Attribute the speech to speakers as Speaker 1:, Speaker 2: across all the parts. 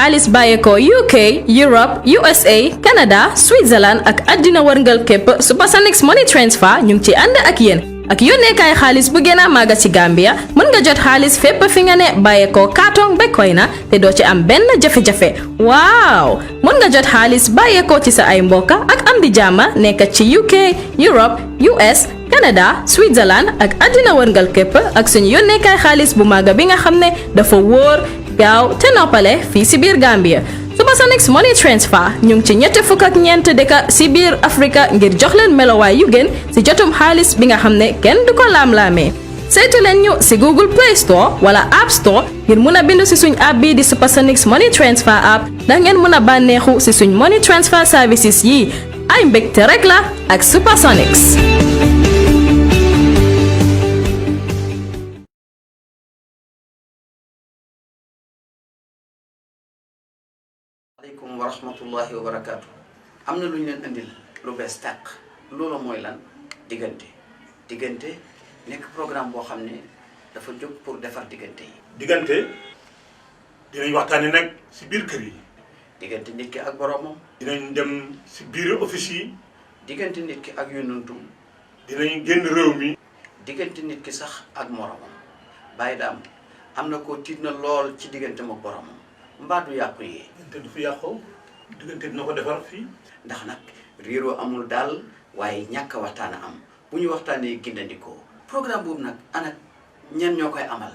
Speaker 1: xaalis bàyyeekoo UK Europe USA Canada Switzerland ak àddina wërngal képp Supersonix Money Transfer ñu ngi ci ànd ak yéen ak yónneekaay xaalis bu gën a màgg ci Gambia mën nga jot xaalis fépp fi nga ne bàyyeekoo kaatong ba koy na te doo ci am benn jafe-jafe waaw mën nga jot xaalis bàyyeekoo ci sa ay mbokka ak am di jàmma nekk ci UK Europe US Canada Switzerland ak àddina wërngal képp ak suñu yónneekaay xaalis bu màgg bi nga xam ne dafa wóor gaaw te noppale fii si biir Gambia Supersonix Money Transfer ñu ngi ci ñetti fukk ak ñeent dëkk si biir Afrika ngir jox leen melowaay yu gën si jotum xaalis bi nga xam ne kenn du ko laam-laamee saytu leen ñu si Google Play Store wala App Store ngir mun a bindu si suñ app bii di Supersonix Money Transfer app ndax ngeen mun a bànneexu si suñ money transfer services yi ay mbégte rek la ak Supersonix.
Speaker 2: aleykum wa rahmatullahi wa barakaatu am na lu ñu leen andil lu bees tàq loolu mooy lan diggante nekk programme boo xam ne dafa jóg pour defar diggante yi.
Speaker 3: diggante dinañ waxtaane nag si biir kër yi.
Speaker 2: diggante nit ki ak boromam.
Speaker 3: dinañ dem si biir office yi.
Speaker 2: diggante nit ki ak yonantum.
Speaker 3: dinañ génn réew mi.
Speaker 2: diggante nit ki sax ak moromam bàyyi daam am na ko tiit na lool ci diggante ak boromam. mbaa du yàqu yi.
Speaker 3: diggante du fi yàqoo diggante dina ko defar fii.
Speaker 2: ndax nag réeroo amul daal waaye ñàkk a waxtaan am bu ñu waxtaanee gindandikoo programme boobu nag ana ñan ñoo koy amal.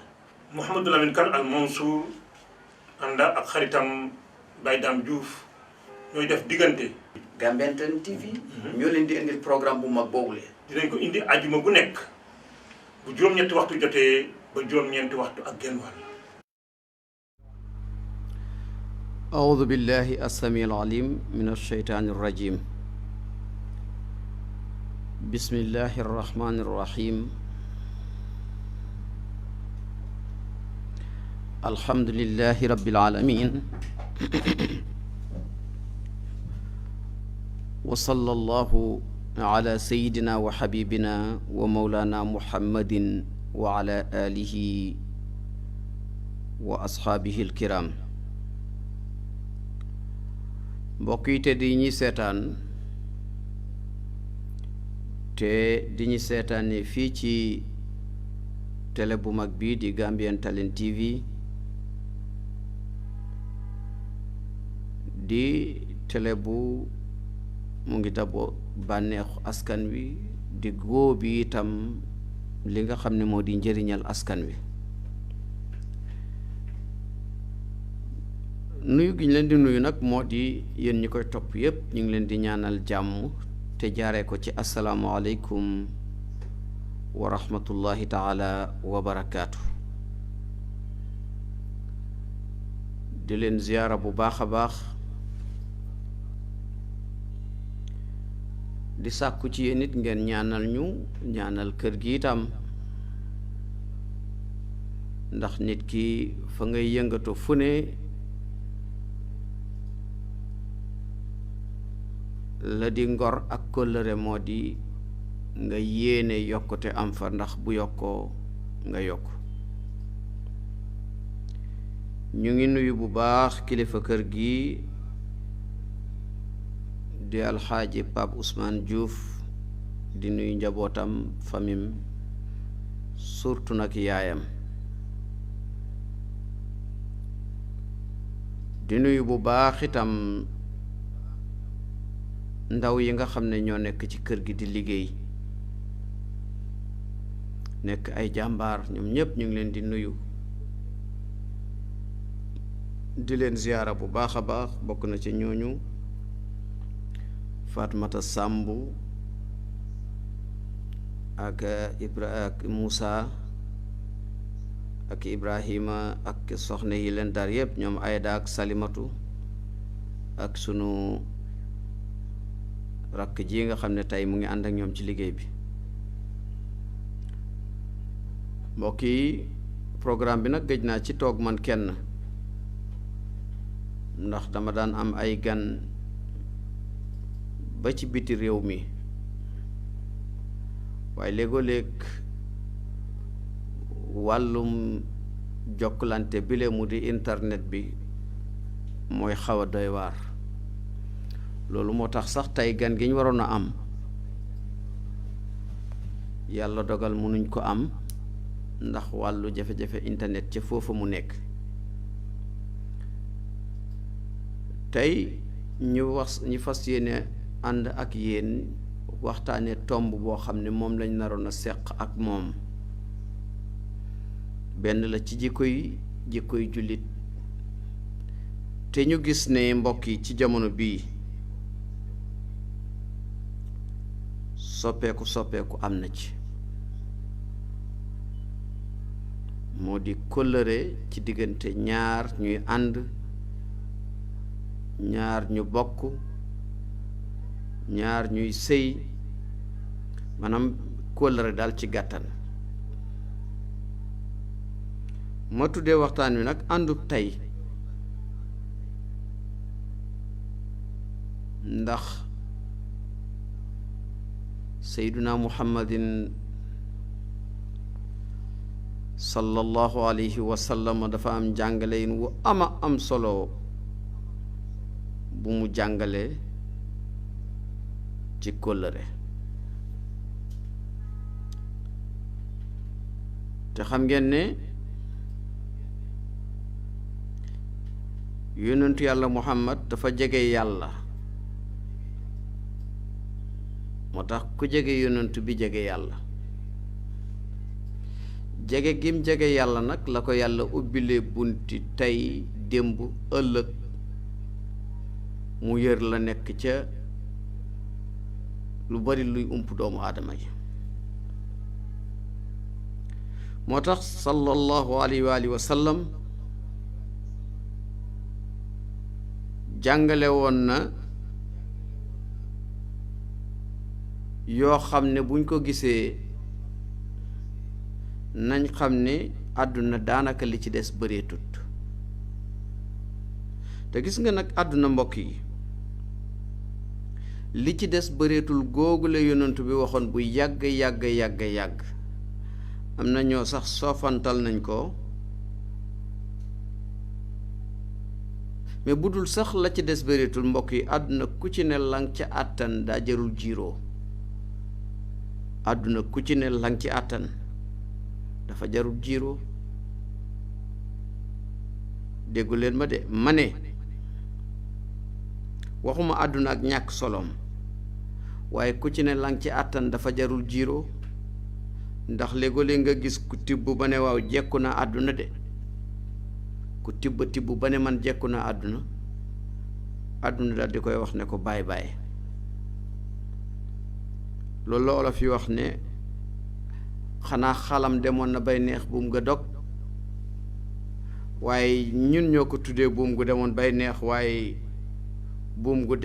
Speaker 3: Mouhamadou Lamine Kane Al Mansour ànd ak xaritam Baye Dame Diouf ñooy def diggante.
Speaker 2: Gambian Talents TV. ñoo leen di indil programme bu mag boobule.
Speaker 3: dinañ ko indi ajuma bu nekk bu juróom-ñetti waxtu jotee ba juróom-ñeenti waxtu ak genn wàll.
Speaker 4: أعوذ بالله السميع العليم من الشيطان الرجيم بسم الله الرحمن الرحيم الحمد لله رب العالمين وصلى الله على سيدنا وحبيبنا ومولانا محمد وعلى آله وأصحابه الكرام mbokk yi te di ñuy seetaan te di ñu seetaane fii ci télé bu mag bii di Gambian Talents TV di télé bu mu ngi dabo bànneexu askan wi di góobi itam li nga xam ne moo di njëriñal askan wi nuyu gi ñu leen di nuyu nag moo di yéen ñi koy topp yépp ñu ngi leen di ñaanal jàmm te jaaree ko ci asalaamualeykum wa rahmatullahi taala wa barakaatu di leen ziyaara bu baax a baax di sàkku ci yéen it ngeen ñaanal ñu ñaanal kër gi itam ndax nit ki fa ngay yëngatu fu ne la di ngor ak kóllëre moo di nga yéene yokkute am fa ndax bu yokkoo nga yokk ñu ngi nuyu bu baax kilifa kër gi di alxaaji Pape Ousmane Diouf di nuyu njabootam famim surtout nag yaayam di nuyu bu baax itam ndaw yi nga xam ne ñoo nekk ci kër gi di liggéey nekk ay jàmbaar ñoom ñépp ñu ngi leen di nuyu di leen ziyaara bu baax a baax bokk na ci ñooñu Fatmata Sambu ak Moussa ak Ibrahima ak soxna yi leen dar yépp ñoom Ayda ak Salimatu ak sunu rakk ji nga xam ne tey mu ngi ànd ak ñoom ci liggéey bi mbokk yi programme bi nag gëj naa ci toog man kenn ndax dama daan am ay gan ba ci biti réew mi waaye léegoo-léeg wàllum jokkalante bile mu di internet bi mooy xaw a doy waar loolu moo tax sax tey gan gi ñu waroon a am yàlla dogal mënuñ ko am ndax wàllu jafe-jafe internet ca foofa mu nekk tey ñu fas yéene ànd ak yéen waxtaane tomb boo xam ne moom lañ naroon a seq ak moom benn la ci jikkoy jullit te ñu gis ne mbokk yi ci jamono bii soppeeku am na ci moo di kóllëre ci diggante ñaar ñuy ànd ñaar ñu bokk ñaar ñuy sëy maanaam kóllëre daal ci gàttal ma tuddee waxtaan wi nag àndub tey ndax seyduna muhammadin sallallahu alayhi wa sallam dafa am jàngale yin wu am solo bu mu jàngale ci kóllëre te xam ngeen ne yonentu yàlla muhammad dafa jege yàlla moo tax ku jege yonentu bi jege yàlla jege gim jege yàlla nag la ko yàlla ubbilee bunti tey démb ëllëg mu yër la nekk ca lu bari luy ump doomu aadama yi moo tax sallallahu alayhi wa sallam jàngale woon na yoo xam ne buñ ko gisee nañ xam ne àdduna daanaka li ci des bëreetut te gis nga nag àdduna mbokk yi li ci des bëreetul googu la yonent bi waxoon bu yàgg am na ñoo sax soofantal nañ ko mais bu dul sax la ci des bëreetul mbokk yi àdduna ku ci ne lang ca àttan daa jarul jiiroo àdduna ku ci ne lang ci àttan dafa jarul jiiroo déggu leen ma de ma ne waxuma àdduna ak ñàkk solom waaye ku ci ne lang ci àttan dafa jarul jiiroo ndax léegoo-léeg nga gis ku tibb ba ne waaw jekku na àdduna de ku tibb ba ne man jekku na àdduna daal di koy wax ne ko baay loolu la olof yi wax ne xanaa xalam demoon na bay neex buum nga dog waaye ñun ñoo ko tuddee buum gu demoon bay neex waaye buum gu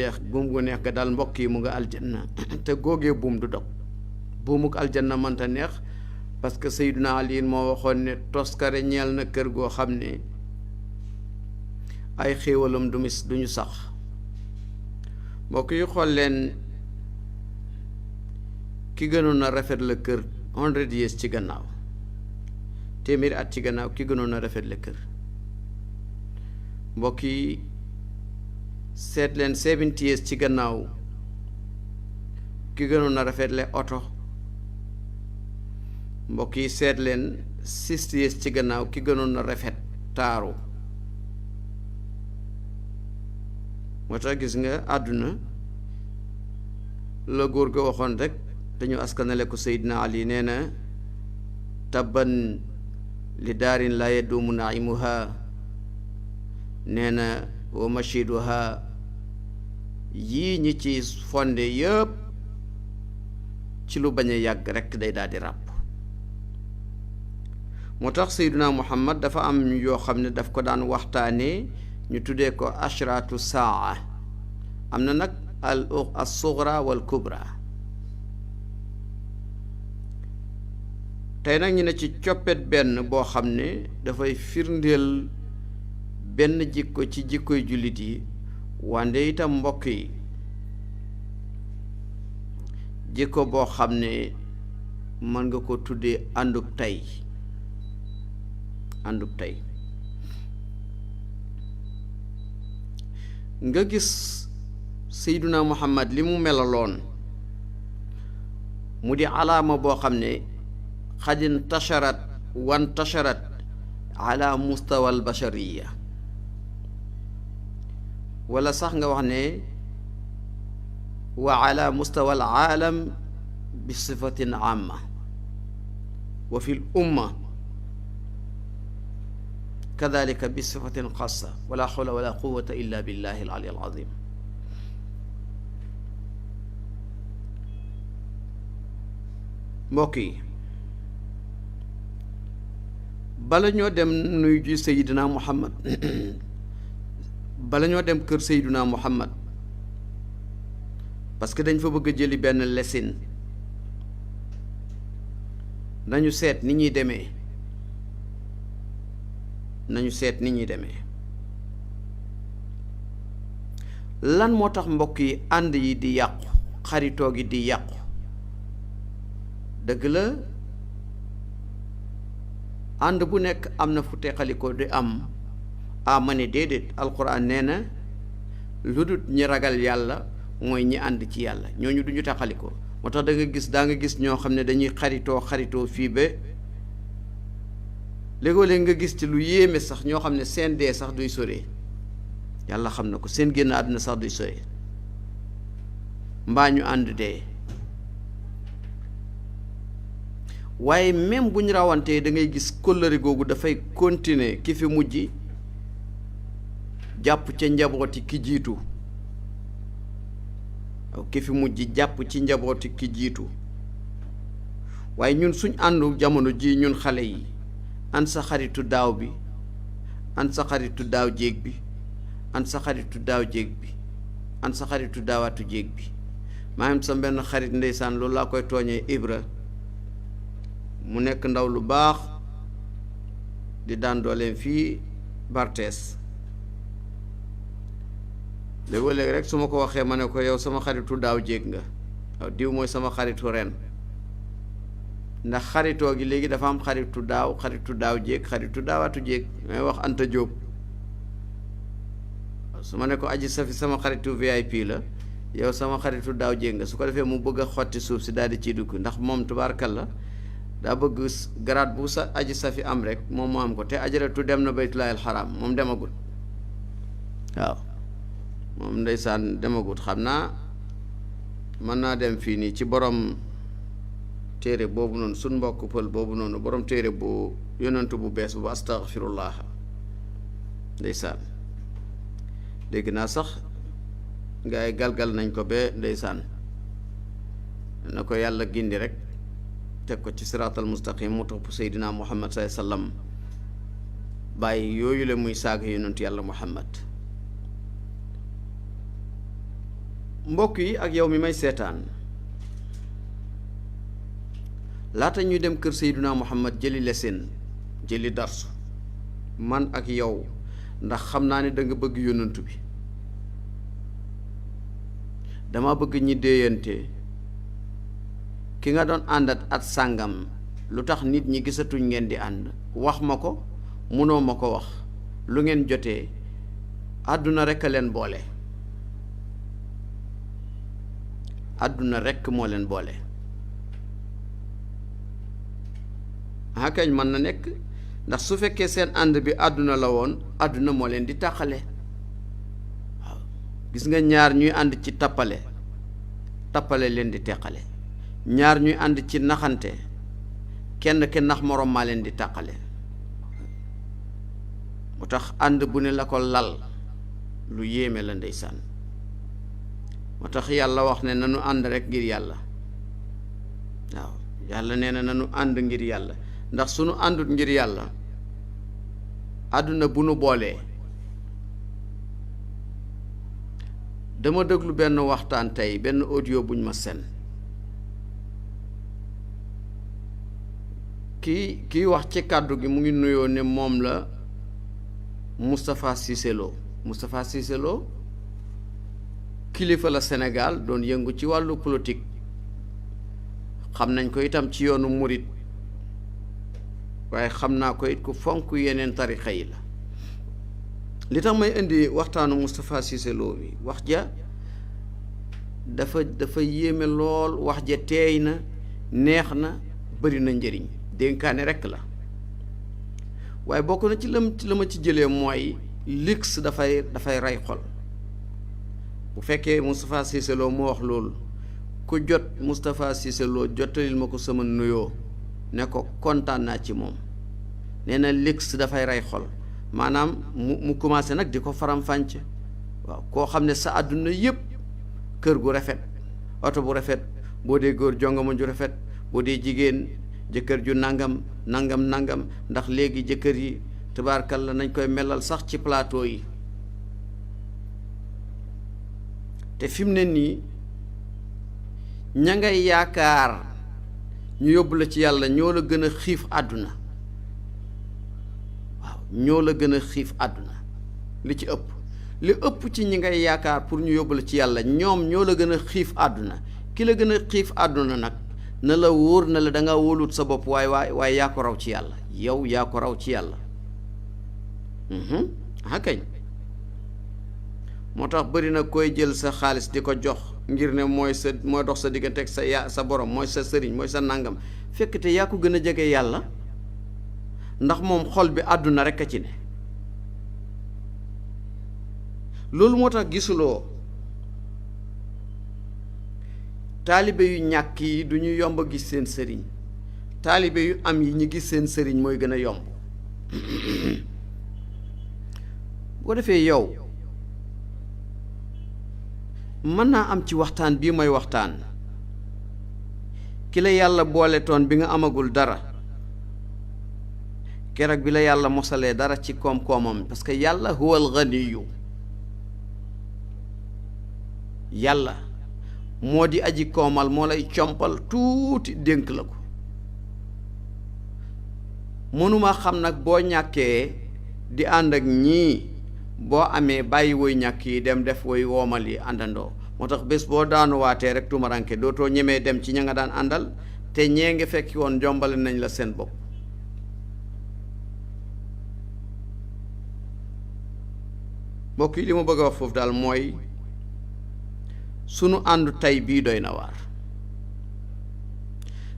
Speaker 4: neex ga daal mbokk yi mu nga aljanna te góogee buum du dog buumuk aljanna mënta neex parce que Seydina Ali moo waxoon ne toskare ñeel na kër goo xam ne ay xéewalam duñu sax mbokk yi xool leen ki gënoon a rafet la kër 100 years ci gannaaw téeméeri at ci gannaaw ki gënoon a rafet la kër mbokk yi seet leen 70 years ci gannaaw ki gënoon a rafet la oto mbokk yi seet leen 60 years ci gannaaw ki gënoon a rafet taaru moo tax gis nga àdduna la góor ga waxoon rek dañu askanale ko Seydina Ali nee na tabban li daarin la yaduumu naimuha nee na wa mashiduha yii ñi ci fonde yëpp ci lu bañ a yàgg rekk day daal di ràpp moo tax Seydina Muhammad dafa am yoo xam ne daf ko daan waxtaanee ñu tuddee ko ashratu saa am na nag al sugra wal kubra tey nag ñu ne ci coppet benn boo xam ne dafay firndeel benn jikko ci jikkoy jullit yi wande itam mbokk yi jikko boo xam ne mën nga ko tuddee àndub tey nga gis Seyduna Muhammad li mu melaloon mu di alaama boo xam ne xad intasharat wantasharat ala mustawa al bashariya wala sax nga wax ne wa ala mustawa al aalam bi sifatin amma wa fi l umma kadalika bi sifatin xassa wala xawla wala quwata illa billahi al ali al azim mbokk yi bala ñoo dem nuyu ji Seydina Muhammad bala ñoo dem kër Seydina Muhammad parce que dañ fa bëgg a jëli benn lesin nañu seet ni ñuy demee lan moo tax mbokk yi ànd yi di yàqu xaritoo gi di yàqu dëgg la ànd bu nekk am na fu teqalikoo di am ma ne déedéet alquran nee na lu dul ñi ragal yàlla mooy ñi ànd ci yàlla ñooñu duñu teqalikoo moo tax daa nga gis ñoo xam ne dañuy xaritoo fii ba léegoo-léeg nga gis ci lu yéeme sax ñoo xam ne seen dee sax duy soree yàlla xam na ko seen génn àdduna sax duy soree mbaa ñu ànd dee waaye même bu ñu rawantee da ngay gis kóllëre googu dafay continuer ki fi mujj jàpp ca njabooti ki jiitu waaw ki fi mujj jàpp ci njabooti ki jiitu waaye ñun suñ àndu jamono ji ñun xale yi an sa xaritu daaw bi an sa xaritu daaw jéeg bi an sa xaritu daaw jéeg bi an sa xaritu daawaatu jéeg bi maa am sa benn xarit ndeysaan loolu laa koy tooñee Ibra mu nekk ndaw lu baax di daan dooleem fii Barthès léegi-léegi rek su ma ko waxee ma ne ko yow sama xaritu daaw jéeg nga waaw diw mooy sama xaritu ren ndax xaritoo gi léegi dafa am xaritu daaw jéeg xaritu daawaatu jéeg may wax Anta Diop su ma ne ko aji safi sama xaritu VIP la yow sama xaritu daaw jéeg nga su ko defee mu bëgg a xotti suuf si daal di ciy dugg ndax moom tubaarkalla daa bëgg garaat bu sa aji safi am rek moom mu am ko te ajaratu dem na baytullaahil xaraam moom demagul waaw moom ndeysaan demagul xam naa mën naa dem fii nii ci borom téere boobu noonu suñ mbokk pël boobu noonu borom téere bu yonentu bu bees bu astaghfirullah ndeysaan dégg naa sax gaa yi galgal nañ ko ba ndeysaan na ko yàlla gindi rek teg ko ci siraatal mustaqim mu topp Seydina Muhammad sallallahu alayhi wasallam bàyyi yooyu la muy saaga yonentu yàlla Muhammad mbokk yi ak yow mi may seetaan laata ñuy dem kër Seydina Muhammad jëli lesin jëli darsu man ak yow ndax xam naa ne da nga bëgg yonantu bi dama bëgg ñi déeyante ki nga doon àndat at sàngam lu tax nit ñi gisatuñ ngeen di ànd wax ma ko munoo ma ko wax lu ngeen jotee àdduna rekk a leen boole àdduna rekk moo leen boole kañ mën na nekk ndax su fekkee seen ànd bi àdduna la woon àdduna moo leen di tàqale waaw gis nga ñaar ñuy ànd ci tappale leen di teqale ñaar ñuy ànd ci naxante kenn ki nax moroom maa leen di tàqale mu tax ànd bu ne la ko lal lu yéeme la ndeysaan moo tax yàlla wax ne nanu ànd rek ngir yàlla waaw yàlla nee na nanu ànd ngir yàlla ndax sunu àndut ngir yàlla àdduna bu nu boolee dama déglu benn waxtaan tey benn audio buñ ma sen kii wax ci kàddu gi mu ngi nuyoo ne moom la Moustapha Cissé Lo kilifa la Sénégal doon yëngu ci wàllu politique xam nañ ko itam ci yoonu murit waaye xam naa ko it ku fonk yeneen tarixa yi la li tax may indi waxtaanu Moustapha Cissé Lo bi wax ja dafa yéeme lool, wax ja teey na, neex na, bëri na njëriñ, dénkaane rekk la. waaye bokk na ci la ma ci jëlee mooy lix dafay rey xol. bu fekkee Moustapha Cissé Lo moo wax loolu, ku jot Moustapha Cissé Lo jottalil ma ko sama nuyoo ne ko kontaan naa ci moom. nee na lix dafay rey xol, maanaam mu commencé nag di ko faram-fàcce. waaw koo xam ne sa àdduna yépp kër gu rafet, oto bu rafet, boo dee góor jongama ju rafet, boo dee jigéen jëkkër ju nangam ndax léegi jëkkër yi tabaarkalla nañ koy melal sax ci plateau yi. te fi mu ne nii ña ngay yaakaar ñu yóbbu la ci yàlla ñoo la gën a xiif àdduna. waaw ñoo la gën a xiif àdduna li ci ëpp. li ëpp ci ñi ngay yaakaar pour ñu yóbbu la ci yàlla ñoom ñoo la gën a xiif àdduna. ki la gën a xiif àdduna nag na la wóor na la da nga wóolut sa bopp waaye yaa ko raw ci yàlla. yow yaa ko raw ci yàlla. kañ moo tax bëri na koy jël sa xaalis di ko jox ngir ne mooy dox sa diggante ak sa borom, mooy sa sëriñ, mooy sa nàngam, fekk te yaa ko gën a jege yàlla, ndax moom xol bi àdduna rekk a ci ne. loolu moo tax gisuloo taalibe yu ñàkk yi du ñu yomb a gis seen sëriñ, taalibe yu am yi ñu gis seen sëriñ mooy gën a yomb. bu ko defee yow mën naa am ci waxtaan bii may waxtaan ki la yàlla boole toon bi nga amagul dara, keroog bi la yàlla mosalee dara ci koom-koomam, parce que yàlla huwal ganiyu, yàlla moo di aji koomal, moo lay compal tuuti dénk la ko. mënuma xam nag boo ñàkkee di ànd ak ñii, boo amee bàyyi woy ñàkk yi dem def woy woomal yi àndandoo. moo tax bés boo daanuwaatee rek tumaranke dootoo ñemee dem ci ña nga daan àndal, te ñee nga fekki woon jombale nañ la seen bopp. mbokk yi li ma bëgg a wax foofu daal mooy sunu àndu tey bii doy na waar.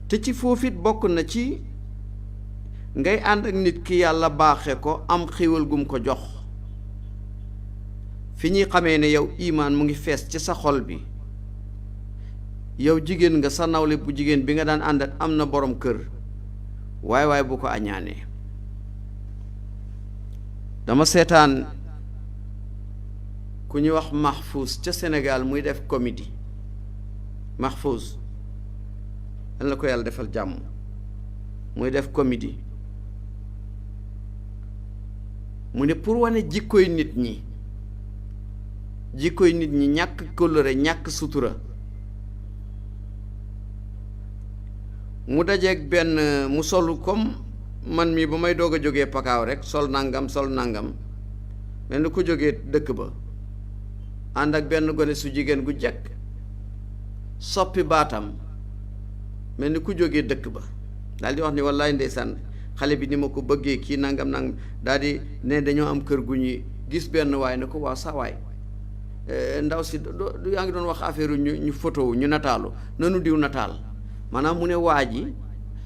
Speaker 4: te ci foofu it bokk na ci ngay ànd ak nit ki yàlla baaxe ko am xéwal gum ko jox, fi ñuy xamee ne yow imaan mu ngi fees ci sa xol bi. yow jigéen nga, sa nawle bu jigéen bi nga daan àndat am na borom kër, waaye bu ko añaanee. dama seetaan ku ñuy wax Mahfouz ca Sénégal muy def comédie. Mahfouz yal na ko yàlla defal jàmm, muy def comédie. mu ne pour wane jikkooy nit ñi ñàkk kóllëre, ñàkk sutura, mu dajeeg benn mu solu comme man mii ba may doog a jógee pakaaw rek, sol nangam mel ni ku jógee dëkk ba, ànd ak benn gone su jigéen gu jekk, soppi baatam mel ni ku jógee dëkk ba, daal di wax ni wallaay ndeysaan xale bi ni ma ko bëggee kii nangam daal di ne dañoo am kër gu ñuy gis benn waay ne ko waaw saa waay ndaw si du yaa ngi doon wax affaire ñu photo ñu nataalu nanu diw nataal. maanaam mu ne waa ji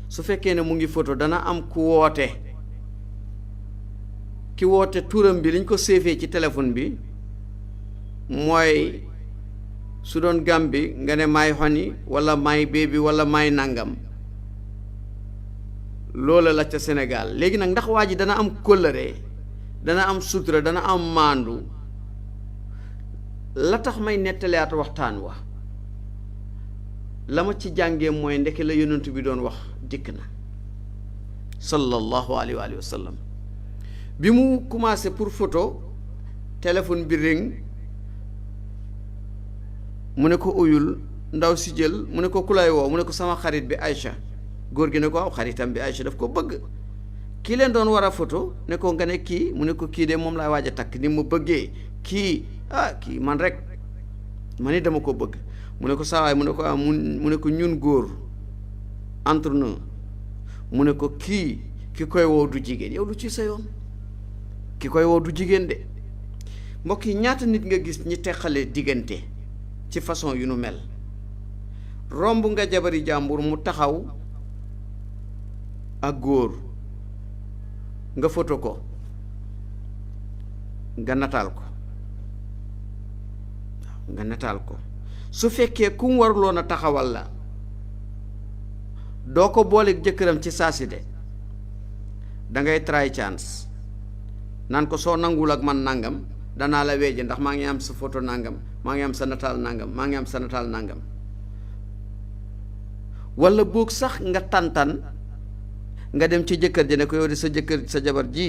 Speaker 4: su fekkee ne mu ngi photo dana am ku woote, ki woote turam bi liñ ko séefee ci téléphone bi mooy su doon Gàmbi nga ne may honey wala may baby wala may nangam, loola la ca Sénégal. léegi nag ndax waa ji dana am kóllëre, dana am sutura, dana am maandu. la tax may nettaliyaat waxtaan wa la ma ci jàngee mooy ndeke la yonent bi doon wax dikk na sallallahu alayhi wa sallam. bi mu commencé pour photo, téléphone bi ring, mu ne ko uyul, ndaw si jël, mu ne ko ku lay woo, mu ne ko sama xarit bi Aïcha. góor gi ne ko aw xaritam bi Aïcha daf ko bëgg. kii leen doon war a photo ne ko nga ne kii, mu ne ko kii de moom laay waaj a takk, ni mu bëggee kii, kii man rek ma ni dama ko bëgg. mu ne ko saawaay, mu ne ko mu ne ko ñun góor entre nous, mu ne ko kii ki koy woo du jigéen. yow lu ci sa yoon, ki koy woo du jigéen de, mbokk yi ñaata nit nga gis ñi teqale diggante ci façon yu nu mel romb nga jabari jàmbur mu taxaw ak góor nga foto ko nga nataal ko su fekkee ku mu waruloon a taxawal la doo ko booleeg jëkkëram ci saasi de dangay try chance naan ko soo nangul ak man nangam danaa la weeje ndax maa ngi am sa photo nangam maa ngi am sa nataal nangam maa ngi am sa nataal nangam walla boog sax nga tantan nga dem ci jëkkër ji ne ko yow de sa jëkkër sa jabar ji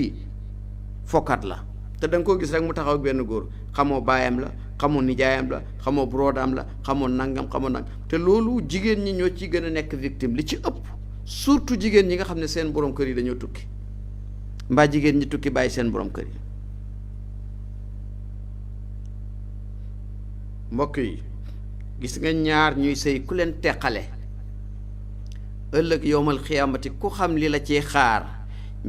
Speaker 4: fokkat la te da nga koo gis rek mu taxaw ak benn góor xamoo baayam la xamoo nijaayam la xamoo brodaam la xamoo nangam te loolu jigéen ñi ñoo ci gën a nekk victime li ci ëpp surtout jigéen ñi nga xam ne seen borom kër yi dañoo tukki mbaa jigéen ñi tukki bàyyi seen borom kër yi. mbokk yi gis nga ñaar ñuy sëy ku leen teqale ëllëg yowmal xiyaamati ku xam li la ci xaar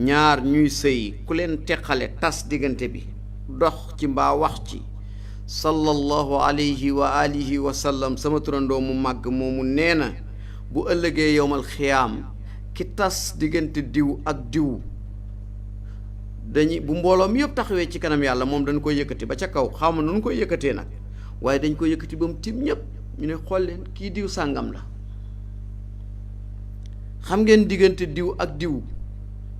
Speaker 4: ñaar ñuy sëy ku leen teqale tas diggante bi dox ci mbaa wax ci sallallahu alayhi wa alihi wa sallam sama turandoo mu màgg moomu nee na bu ëllëgee yowmal xiyaam ki tas diggante diw ak diw bu mbooloo mi yëpp taxawee ci kanam yàlla moom dañ koy yëkkati ba ca kaw xaw ma nu ñu koy yëkkatee nag waaye dañ koy yëkkati ba mu tiim ñëpp ñu ne xool leen kii diw sàngam la xam ngeen diggante diw ak diw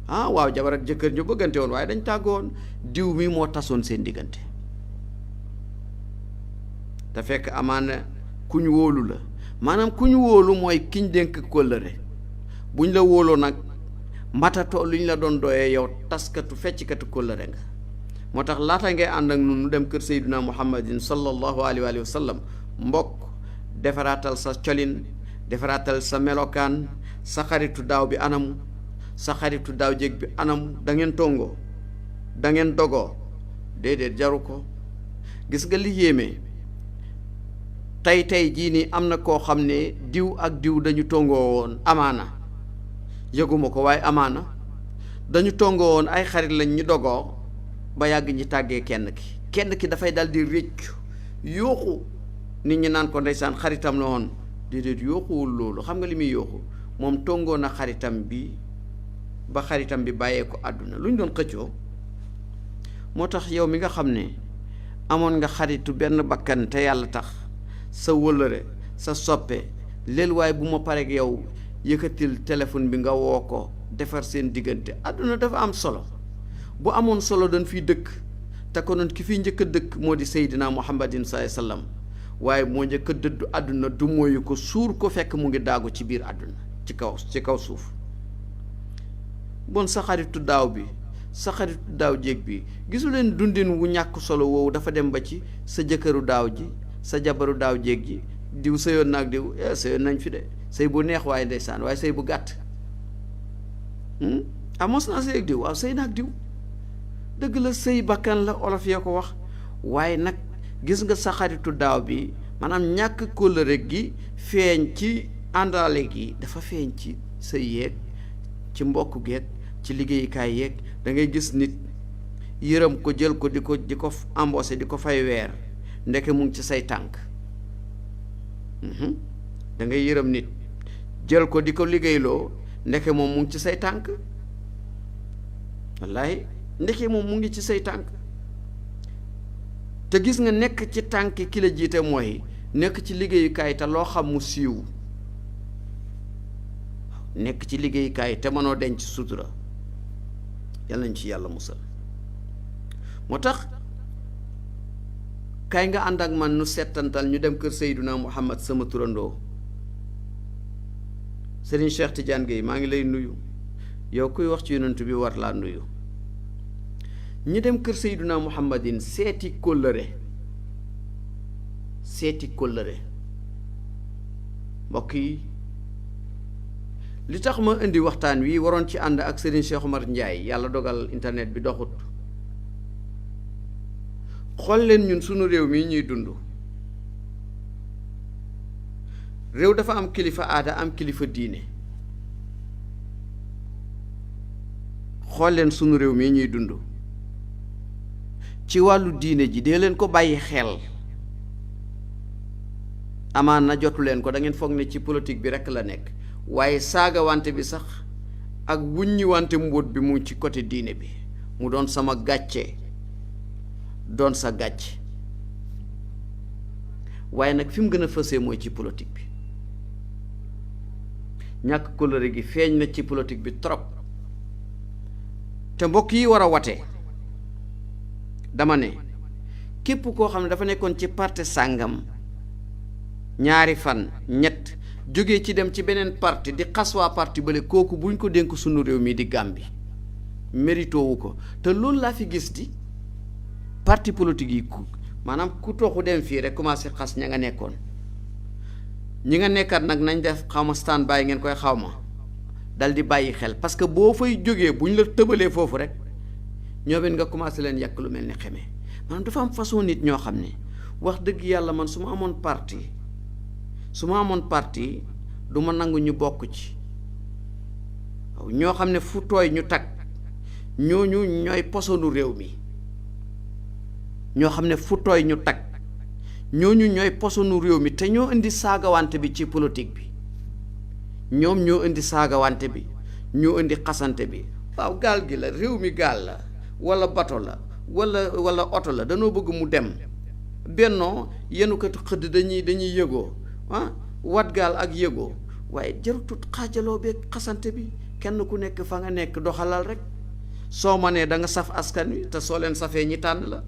Speaker 4: waaw jabar ak jëkkër ñu bëggante woon waaye dañ tàggoon diw mi moo tasoon seen diggante te fekk amaana ku ñu wóolu la maanaam ku ñu wóolu mooy kiñ dénk kóllëre buñ la wóoloo nag matatoo luñ la doon doyee yow taskatu fecckatu kóllëre nga moo tax laata ngay ànd ak nun nu dem kër Seydina Muhammadin sallallahu alayhi wa sallam mbokk defaraatal sa colin defaraatal sa melokaan sa xaritu daaw bi anamu sa xaritu daaw jéeg bi anamu da ngeen tongoo da ngeen dogoo déedéet jaru ko gis nga li yéeme tey jii nii am na koo xam ne diw ak diw dañu tongoo woon amaana yëguma ko waaye amaana dañu tongoo woon ay xarit lañ ñu dogoo ba yàgg ñi tàggee kenn ki dafay dal di réccu yooxu nit ñi naan ko ndeysaan xaritam la woon déedéet yooxuwul loolu xam nga li muy yooxu moom tongoo na xaritam bi ba xaritam bi bàyyee ko àdduna lu ñu doon xëccoo moo tax yow mi nga xam ne amoon nga xaritu benn bakkan te yàlla tax sa wëllëre sa soppe leel waaye bu ma pareeg yow yëkkatil téléphone bi nga woo ko defar seen diggante àdduna dafa am solo bu amoon solo dañ fiy dëkk te konoon ki fiy njëkk a dëkk moo di Seydina Muhammadin sallallahu alayhi wasallam waaye moo njëkk a dëddu àdduna du mooyu ko suur ko fekk mu ngi daagu ci biir àdduna ci kaw suuf bon sa xaritu daaw bi sa xaritu daaw jéeg bi gisu leen dundin wu ñàkk solo woowu dafa dem ba ci sa jëkkëru daaw ji sa jabaru daaw jéeg ji diw sëyoon naag diw sëyoon nañ fi de sëy bu neex waaye ndeysaan waaye sëy bu gàtt mos naa sëy ak diw waaw sëy naag diw dëgg la sëy bakkan la olof yee ko wax waaye nag gis nga sa xaritu daaw bi maanaam ñàkk kóllëre gi feeñ ci àndaale gi dafa feeñ ci sëy yeeg ci mbokk geeg ci liggéeyukaay yeeg da ngay gis nit yërëm ko jël ko di ko embauché di ko fay weer ndeke mu ngi ci say tànk da ngay yërëm nit jël ko di ko liggéeyloo ndeke moom mu ngi ci say tànk wallaay ndeke moom mu ngi ci say tànk te gis nga nekk ci tànk ki la jiite mooy nekk ci liggéeyukaay te loo xam mu siiw nekk ci liggéeyukaay te mënoo denc sutura yàlla nañ ci yàlla musal moo tax kaay nga ànd ak man nu settantal ñu dem kër Seydina Muhammad sama turandoo Serigne Cheikh Tidiane Gueye maa ngi lay nuyu yow kuy wax ci yonent bi war laa nuyu ñu dem kër Seydina Muhammadin seeti kóllëre mbokk yi li tax ma indi waxtaan wi waroon ci ànd ak Serigne Cheikh Omar Ndiaye yàlla dogal internet bi doxut xool leen ñun sunu réew mi ñuy dund réew dafa am kilifa aada am kilifa diine xool leen sunu réew mi ñuy dund ci wàllu diine ji dee leen ko bàyyi xel. amaan na jotu leen ko da ngeen foog ne ci politique bi rekk la nekk waaye saaga wante bi sax ak wuññi wante mbóot bi mu ci côté diine bi mu doon sama gàcce doon sa gàcce waaye nag fi mu gën a fësee mooy ci politique bi ñàkk kóllëre gi feeñ na ci politique bi trop te mbokk yi war a wate dama ne képp koo xam ne dafa nekkoon ci parti sàngam ñaari fan ñett jóge ci dem ci beneen parti di xas waa parti bële kooku buñ ko dénk sunu réew mi di Gàmbi mérito wu ko te loolu laa fi gis di parti politique yi maanaam ku toxu dem fii rek commencé xas ña nga nekkoon ñi nga nekkat nag nañ def xawma stand by ngeen koy xawma dal di bàyyi xel parce que boo fay jógee buñ la tëbalee foofu rek ñoo nga commencé leen yàq lu mel ni xeme maanaam dafa am façon nit ñoo xam ne wax dëgg yàlla man su ma amoon parti du ma nangu ñu bokk ci waaw ñoo xam ne fu tooy ñu tag ñooñu ñooy posonu réew mi ñoo xam ne fu tooy ñu tag ñooñu ñooy posonu réew mi te ñoo indi saagawante bi ci politique bi ñoom ñoo indi saagawante bi ñoo indi xasante bi waaw gaal gi la réew mi gaal la walla bato la walla oto la danoo bëgg mu dem bennoo yenukatu xëdd dañuy yëgoo wat gaal ak yëgoo waaye jarutut xaajaloo beeg xasante bi kenn ku nekk fa nga nekk doxalal rek soo ma nee da nga saf askan wi te soo leen safee ñi tànn la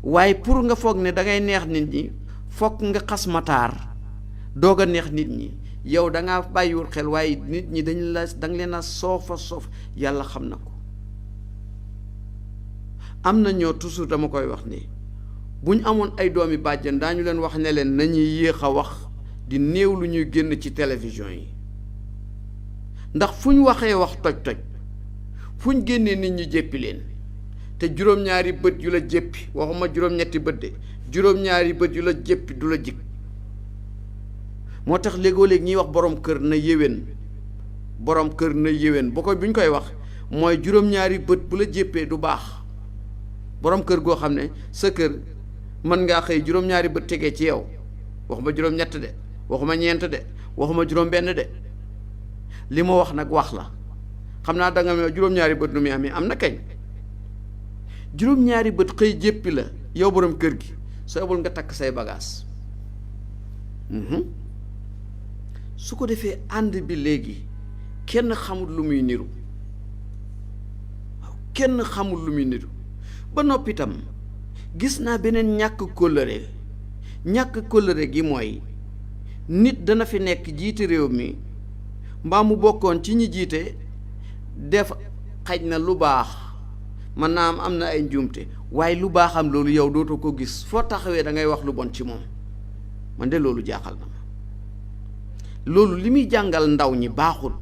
Speaker 4: waaye pour nga foog ne da ngay neex nit ñi foog nga xas mataar doog a neex nit ñi yow da ngaa bàyyiwul xel waaye nit ñi da nga leen a soofa soof yàlla xam na ko am na ñoo toujours dama koy wax ni bu ñu amoon ay doomi bàjjen daañu leen wax ne leen nañuy yéex a wax di néew lu ñuy génn ci télévision yi ndax fu ñu waxee wax toj-toj fu ñu génnee nit ñi jéppi leen te juróom-ñaari bët yu la jéppi waxuma juróom-ñetti bët de juróom-ñaari bët yu la jéppi du la jig moo tax léegoo-léeg ñuy wax borom kër na yéwén bu ñu koy wax mooy juróom-ñaari bët bu la jéppee du baax borom kër goo xam ne sa kër mën ngaa xëy juróom-ñaari bët tegee ci yow waxuma juróom-ñett de waxuma ñeent de waxuma juróom-benn de li ma wax nag wax la xam naa da nga ne juróom-ñaari bët nu muy amee am na kañ juróom-ñaari bët xëy jéppi la yow borom kër gi soo yebul nga takk say bagaas su ko defee ànd bi léegi kenn xamul lu muy niru waaw kenn xamul lu muy niru ba noppi itam gis naa beneen ñàkk kóllëre gi mooy nit dana fi nekk jiite réew mi mbaa mu bokkoon ci ñi jiite def xaj na lu baax mën naa am na ay njuumte waaye lu baaxam loolu yow dootoo ko gis foo taxawee da ngay wax lu bon ci moom man de loolu jaaxal na ma loolu li muy jàngal ndaw ñi baaxul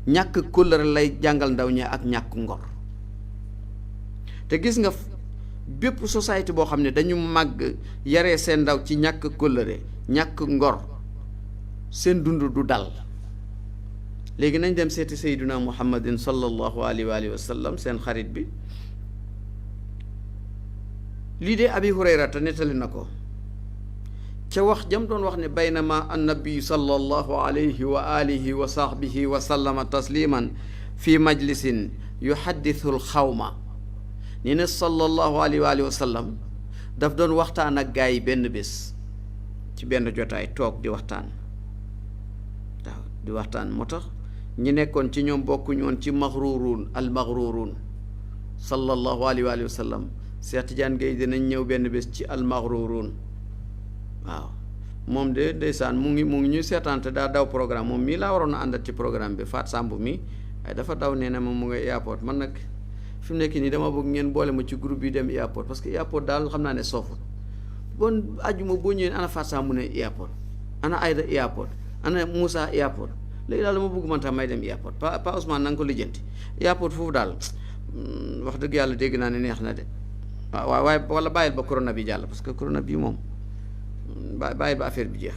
Speaker 4: ñàkk kóllëre lay jàngal ndaw ñi ak ñàkk ngor te gis nga bépp société boo xam ne dañu màgg yaree seen ndaw ci ñàkk kóllëre ñàkk ngor seen dund du dal léegi nañ dem seeti sayduna muhammadin sallallahu alayhi wa sallam seen xarit bi lii de abi hurayrata nettali na ko ca wax jam doon wax ne baynama annabi sallallahu alayhi wa alihi wa sahbihi wa sallama tasliman fi majlisin yuhaddithu alxawma ni ne sallallahu alayhi wa sallam daf doon waxtaan ak gaa yi benn bés ci benn jotaay toog di waxtaan waaw di waxtaan moo tax ñi nekkoon ci ñoom bokkuñu woon ci maxruruun al maxruruun sallallahu alayhi wa sallam Seex Tijaan Gay dinañ ñëw benn bés ci al maxruruun waaw moom de ndeysaan mu ngi ñuy seetaante daa daw programme moom mii laa waroon a àndat ci programme bi Faat Samb mi waaye dafa daw nee na ma mu nga airport man nag fi mu nekk nii dama bëgg ngeen boole ma ci groupe yi dem airport parce que airport daal xam naa ne soofut bon ajjuma boo ñëwee ana Faat Samb mu ne airport ana Ayda airport ana Moussa airport léegi daal dama bëgg man tam may dem airport pa Ousmane na nga ko lijjanti airport foofu daal wax dëgg yàlla dégg naa ne neex na de waaw waaye wala bàyyil ba corona bi jàll parce que corona bi moom bàyyil ba affaire bi jeex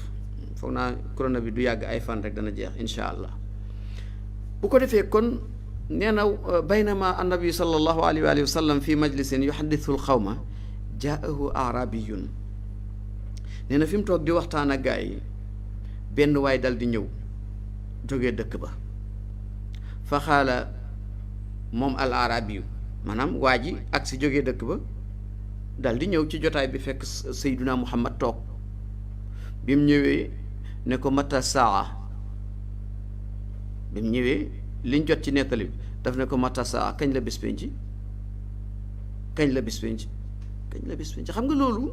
Speaker 4: foog naa corona bi du yàgg ay fan rek dana jeex incha allah bu ko defee kon nee na baynama annabi sallallahu alayhi wa sallam fi majlisin yuhaddithu alqawma jaahu arabiyun nee na fi mu toog di waxtaan ak gaa yi benn waay dal di ñëw jógee dëkk ba fa xaala moom al arabiyu maanaam waa ji ak si jógee dëkk ba dal di ñëw ci jotaay bi fekk Seydina Muhammad toog bi mu ñëwee ne ko mata saa bi mu ñëwee liñ jot ci nettali bi daf ne ko mata saa kañ la bis penc kañ la bis penc kañ la bis penc xam nga loolu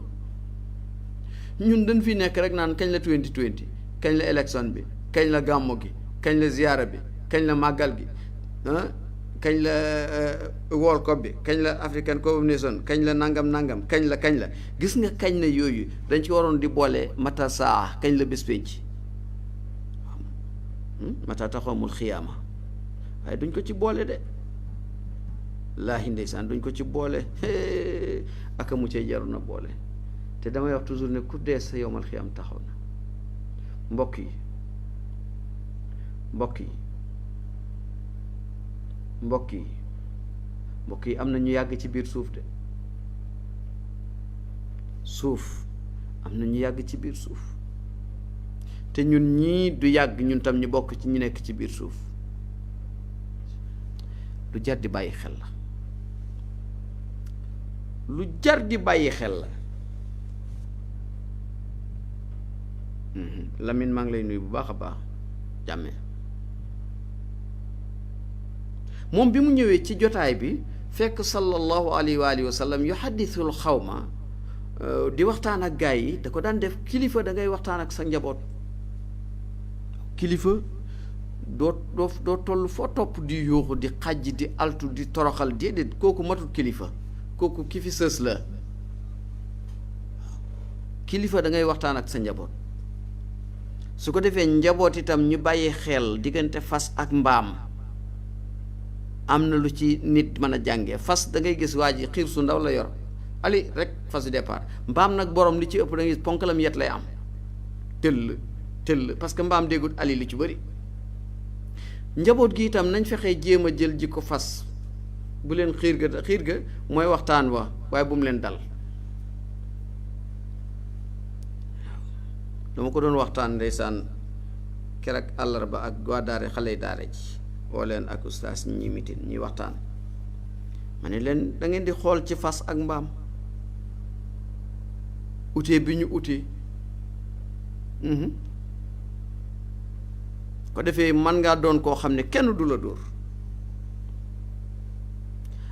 Speaker 4: ñun dañ fi nekk rek naan kañ la 2020 kañ la élection bi kañ la gàmmo gi kañ la ziyaara bi kañ la màggal gi kañ la World Cup bi kañ la African Cup of Nations kañ la nangam kañ la gis nga kañ la yooyu dañ ci waroon di boole mata saa kañ la bés penc mata taxawmul xiyaama waaye duñ ko ci boole de laahi ndeysaan duñ ko ci boole aka mu cee jaru na boole te damay wax toujours ne ku dee sa yowmal xiyaam taxaw na mbokk yi mbokk yi am na ñu yàgg ci biir suuf de suuf am na ñu yàgg ci biir suuf te ñun ñii du yàgg ñun tam ñu bokk ci ñu nekk ci biir suuf lu jar di bàyyi xel la lu jar di bàyyi xel la Lamine maa ngi lay nuyu bu baax a baax jàmme moom bi mu ñëwee ci jotaay bi fekk sallallahu alayhi wa sallam yuhaddithul xawma di waxtaan ak gaay yi da ko daan def kilifa da ngay waxtaan ak sa njaboot kilifa doo toll foo topp di yuuxu di xajj di altu di toroxal déedéet kooku matul kilifa kooku ki fi sës la kilifa da ngay waxtaan ak sa njaboot su ko defee njaboot itam ñu bàyyi xel diggante fas ak mbaam am na lu ci nit mën a jàngee fas da ngay gis waa ji xiir su ndaw la yor ali rek fas du départ mbaam nag borom li ci ëpp da ngay gis ponkalam yet lay am tëll parce que mbaam déggut ali li ci bëri njaboot gi itam nañ fexee jéem a jël ji ko fas bu leen xiir ga mooy waxtaan wa waaye bu mu leen dal dama ko doon waxtaan ndeysaan keroog àllarba ak waa daare xale daare ji woo leen ak ustaas ñi mitin ñuy waxtaan ma ne leen da ngeen di xool ci fas ak mbaam utee bi ñu utee ko defee man ngaa doon koo xam ne kenn du la dóor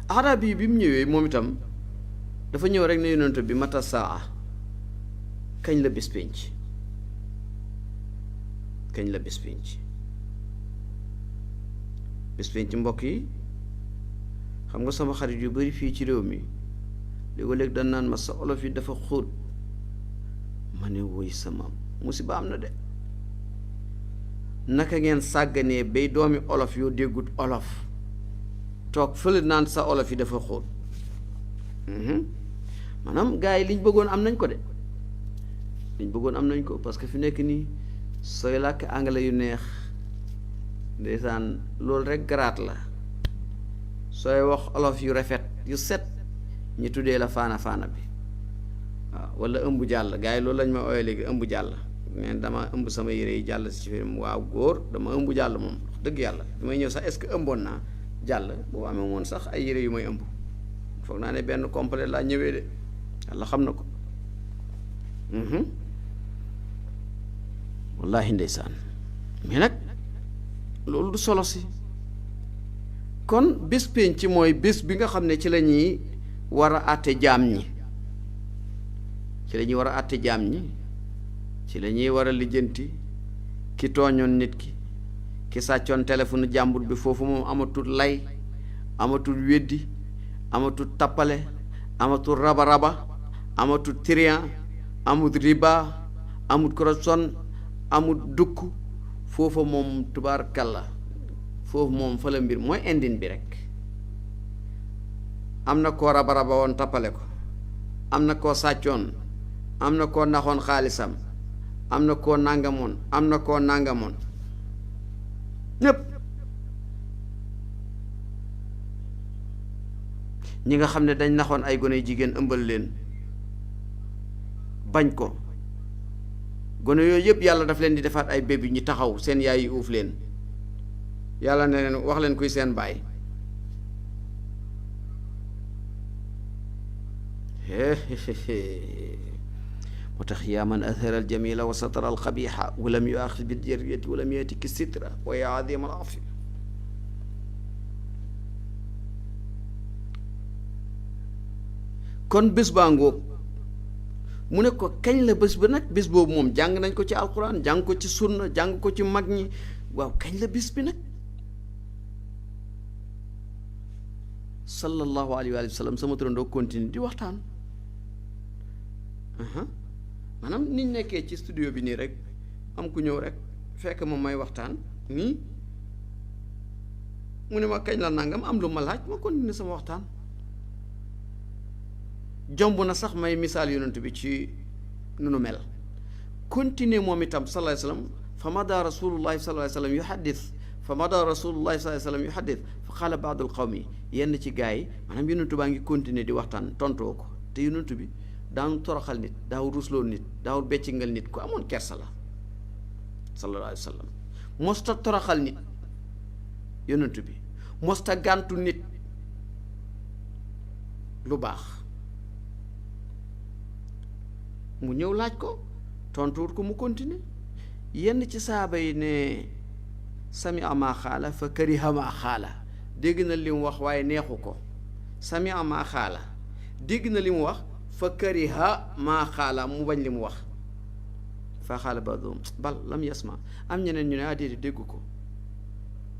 Speaker 4: arab yi bi mu ñëwee moom itam dafa ñëw rek ne yonent bi mata saa kañ la bés pénc kañ la bés pénc bés pénc mbokk yi xam nga sama xarit yu bari fii ci réew mi léegi-léeg dañ naan ma sa olof yi dafa xóot ma ne woy sama musiba am na de naka ngeen sàgganee bay doomi olof yoo déggut olof toog fële naan sa olof yi dafa xóot maanaam gars yi liñ bëggoon am nañ ko de liñ bëggoon am nañ ko parce que fi nekk nii sooy làkk anglais yu neex ndeysaan loolu rek garaat la sooy wax olof yu rafet yu set ñi tuddee la faana bi waaw wala ëmb jàll gars yi loolu lañ ma ooyee léegi ëmb jàll neen dama ëmb sama yére yi jàll si film waaw góor dama ëmb jàll moom wax dëgg yàlla bi may ñëw sax est-ce que ëmboon naa jàll boobu amee woon sax ay yére yu may ëmb foog naa ne benn complet laa ñëwee de yàlla xam na ko wallaahi ndeysaan mais nag loolu du solo si kon bés pénc ci mooy bés bi nga xam ne ci la ñuy war a àtte jaam ñi ci la ñuy war a àtte jaam ñi ci la ñuy war a lijjanti ki tooñoon nit ki sàccoon téléphone jàmbur bi foofu moom amatul lay amatul weddi amatul tappale amatul raba amatul trian amul riba amul corruption amul dukk foofa moom tubaarkalla foofu moom fa la mbir mooy indin bi rek am na koo raba woon tappale ko am na koo sàccoon am na koo naxoon xaalisam am na koo nangamoon ñépp ñi nga xam ne dañ naxoon ay gone jigéen ëmbal leen bañ ko gone yooyu yëpp yàlla daf leen di defaat ay bébé ñu taxaw seen yaay yi uuf leen yàlla ne leen wax leen kuy seen baay moo tax yaa man athara al jamila wa satara al qabiha wa lam yuaxid bil jariyati wa lam yatiki sitra wa ya adim al afi kon bés baa ngóob mu ne ko kañ la bés ba nag bés boobu moom jàng nañ ko ci alquran jàng ko ci sunna jàng ko ci mag ñi waaw kañ la bés bi nag sallallahu alayhi wa sallam sama turandoo continue di waxtaan maanaam niñ nekkee ci studio bi nii rek am ku ñëw rek fekk ma may waxtaan nii mu ne ma kañ la nangam am lu ma laaj ma continue sama waxtaan jomb na sax may misaal yonent bi ci nu nu mel continuer moom itam sallallahu alayhi wa sallam fa mada rasulullahi sallallahu alayhi wa sallam yuhaddith fa mada rasulullahi sallallahu alayhi wa sallam yuhaddith fa qaala baadul qawmi yenn ci gars yi maanaam yonent baa ngi continuer di waxtaan tontoo ko te yonent bi daanu toroxal nit daawul rusloo nit daawul beccingal nit ku amoon kersa la sallallahu alayhi wa sallam mosta toroxal nit yonent bi mosta gàntu nit lu baax mu ñëw laaj ko tontuwut ko mu continuer yenn ci saaba yi ne sami ama xaala fa kariha ma xaala dégg na li mu wax waaye neexu ko sami ama xaala dégg na li mu wax fa kariha maa xaala mu bañ li mu wax fa xaala badoum bal lam yasma am ñeneen ñu ne déedéet déggu ko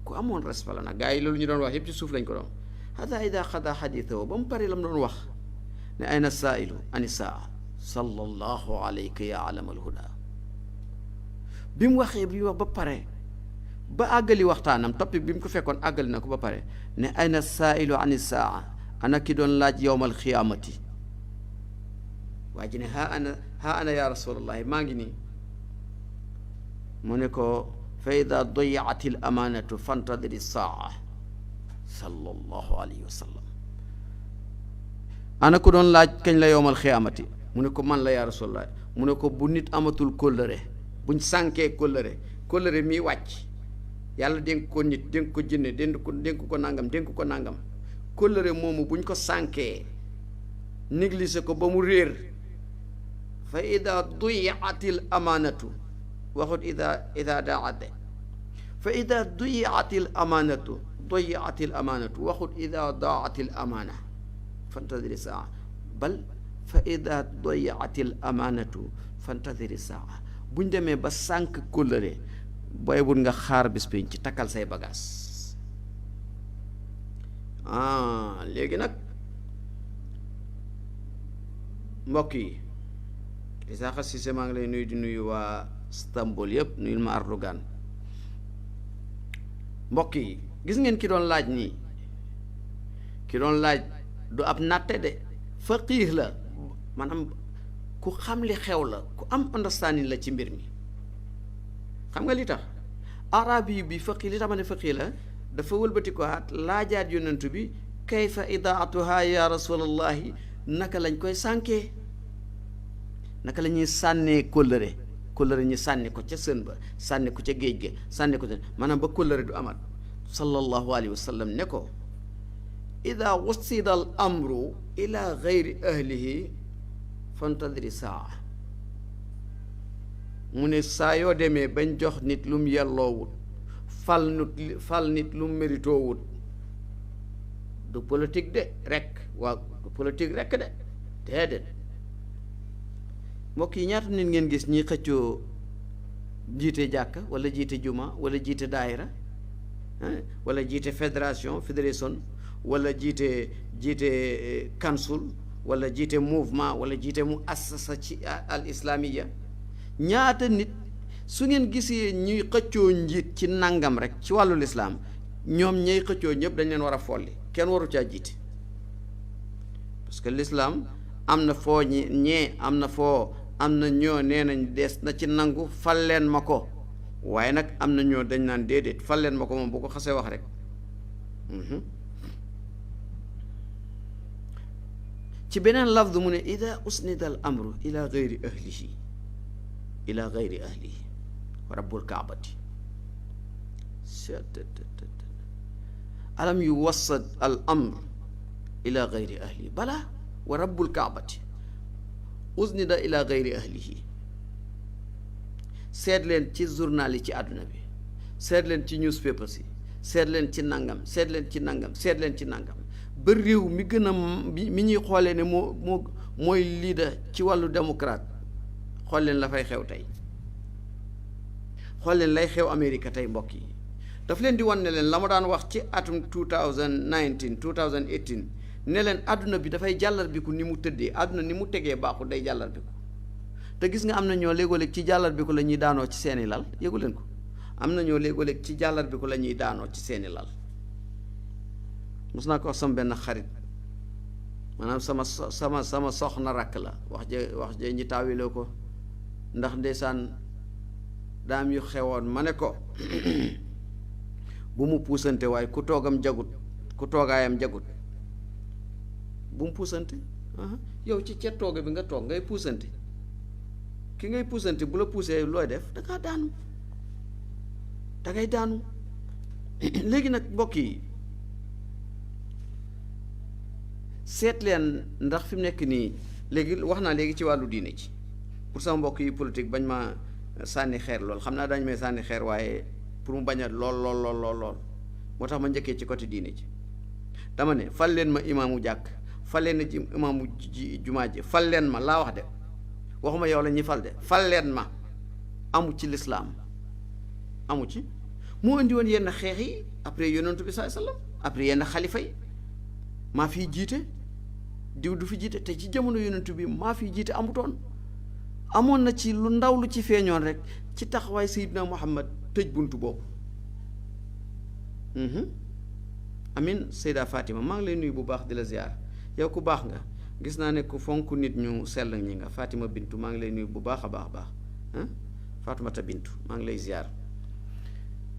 Speaker 4: ku amoon respect la nag gaa yi loolu ñu doon wax yëpp ci suuf lañ ko doon hada ida xada xadithahu ba mu pare la mu doon wax ne ayna saailu ani saa sallallahu alayka ya alamal huda bi mu waxee bi wax ba pare ba àggali waxtaanam topic bi mu ko fekkoon àggali na ko ba pare ne ayna saailu ani saa ana ki doon laaj yowmal xiyaamati waa ji ne haa ana ya rasulallahi maa ngi nii mu ne ko fa ida doyaati l amaanatu fantadiri saa sallallahu alayhi wa sallam ana ko doon laaj kañ la yowmal xiyaamati mu ne ko man la ya rasulallahi mu ne ko bu nit amatul kóllëre buñ sànkee kóllëre mii wàcc yàlla dénk ko nit dénk ko jinne dénk ko nangam kóllëre moomu buñ ko sànkee négligé ko ba mu réer fa ida duyatil amaanatu waxut ida daade fa ida duyatil amaanatu waxut ida daatil amaana fantadiri saa bal fa ida doyatil amaanatu fantadiri saa buñ demee ba sànk kóllëre booy bul nga xaar bis bi ci takkal say bagaas léegi nag mbokk yi Isaaxa Cissé maa ngi lay nuyu di nuyu waa Istanbul yëpp nuyul ma Erdogan mbokk yi gis ngeen ki doon laaj nii ki doon laaj du ab natte de faqiih la maanaam ku xam li xew la ku am understanding la ci mbir mi xam nga li tax arabi bi faqih li tax ma ne faqih la dafa wëlbati ko at laajaat yonent bi kayfa idaatuha ya rasulallahi naka lañ koy sànkee naka la ñuy sànnee kóllëre ñu sànni ko ca sën ba sànni ko ca géej ga sànni ko ca maanaam ba kóllëre du amat sallallahu alayhi wa sallam ne ko ida wusida al amru ila gayri ahlihi fantadiri saa mu ne saa yoo demee bañ jox nit lu mu yelloowut fal nit lu mu méritoowut du politique de rek waaw du politique rek de déedéet mbokk yi ñaata nit ngeen gis ñi xëccoo jiite jàkka wala jiite juma wala jiite daayira wala jiite fédération wala jiite council wala jiite mouvement wala jiite mu assasa ci al islamiya ñaata nit su ngeen gisee ñuy xëccoo njiit ci nangam rek ci wàllu lislaam ñoom ñay xëccoo ñëpp dañ leen war a folli kenn waru caa jiite parce que lislaam am na foo am na ñoo nee nañ des na ci nangu fal leen ma ko waaye nag am na ñoo dañ naan déedéet fal leen ma ko moom bu ko xasee wax rek ci beneen lafdu mu ne ida usnida al amru ila gayri ahlihi ila gayri ahlihi wa rabbul kaabati alam yuwassad al amr ila gayri ahlihi bala wa rabbul kaabati usnida ila gayri ahlihi. seet leen ci journal yi ci àdduna bi, seet leen ci newspapers yi, seet leen ci nangam, seet leen ci nangam, seet leen ci nangam ba réew mi gën a mi ñuy xoolee ne mooy leader ci wàllu démocrate, xool leen la fay xew tey, xool leen lay xew Amérique tey mbokk yi. daf leen di wan ne leen la ma daan wax ci atum 2019 2018 ne leen àdduna bi dafay jàllar bi ku ni mu tëddee, àdduna ni mu tegee baaxul, day jàllar bi ko. te gis nga am na ñoo léegoo-léeg ci jàllar bi ko la ñuy daanoo ci seeni lal, yëgu leen ko. am na ñoo léegoo-léeg ci jàllar bi ko la ñuy daanoo ci seeni lal. mos naa ko wax sama benn xarit, maanaam sama soxna rakk la, wax je ñi taawiloo ko ndax ndeysaan daam yu xewoon ma ne ko bu mu puusante waaye ku toogam jagut, ku toogaayam jagut bu mu puusante. yow ci cet tooga bi nga toog ngay puusante, ki ngay puusante bu la puusee looy def dangaa daanu, dangay daanu. léegi nag mbokk yi seet leen ndax fi mu nekk nii léegi wax naa léegi ci wàllu diine ci pour sama mbokk yi politique bañ ma sànni xeer lool, xam naa dañu may sànni xeer waaye pour mu bañ a lool moo tax ma njëkkee ci côté diine ci. dama ne fal leen ma imaamu jàkk, fal leen ci imaamu jumaa ji, fal leen ma laa wax de, waxuma yow la ñuy fal de, fal leen ma. amu ci lislaam, amu ci. moo indi woon yenn xeex yi après yonentu bi sallallahu alayhi wasallam, après yenn xalifa yi maa fiy jiite, diw du fi jiite, te ci jamono yonentu bi maa fiy jiite amutoon. amoon na ci lu ndaw lu ci feeñoon rek ci taxawaay Seydina Muhammad tëj buntu boobu. amin Seyda Fatima maa ngi lay nuyu bu baax di la ziar, yow ku baax nga, gis naa ne ku fonk nit ñu sell ñi nga. Fatima Bintu maa ngi lay nuyu bu baax a baax Fatimata Bintu maa ngi lay ziar.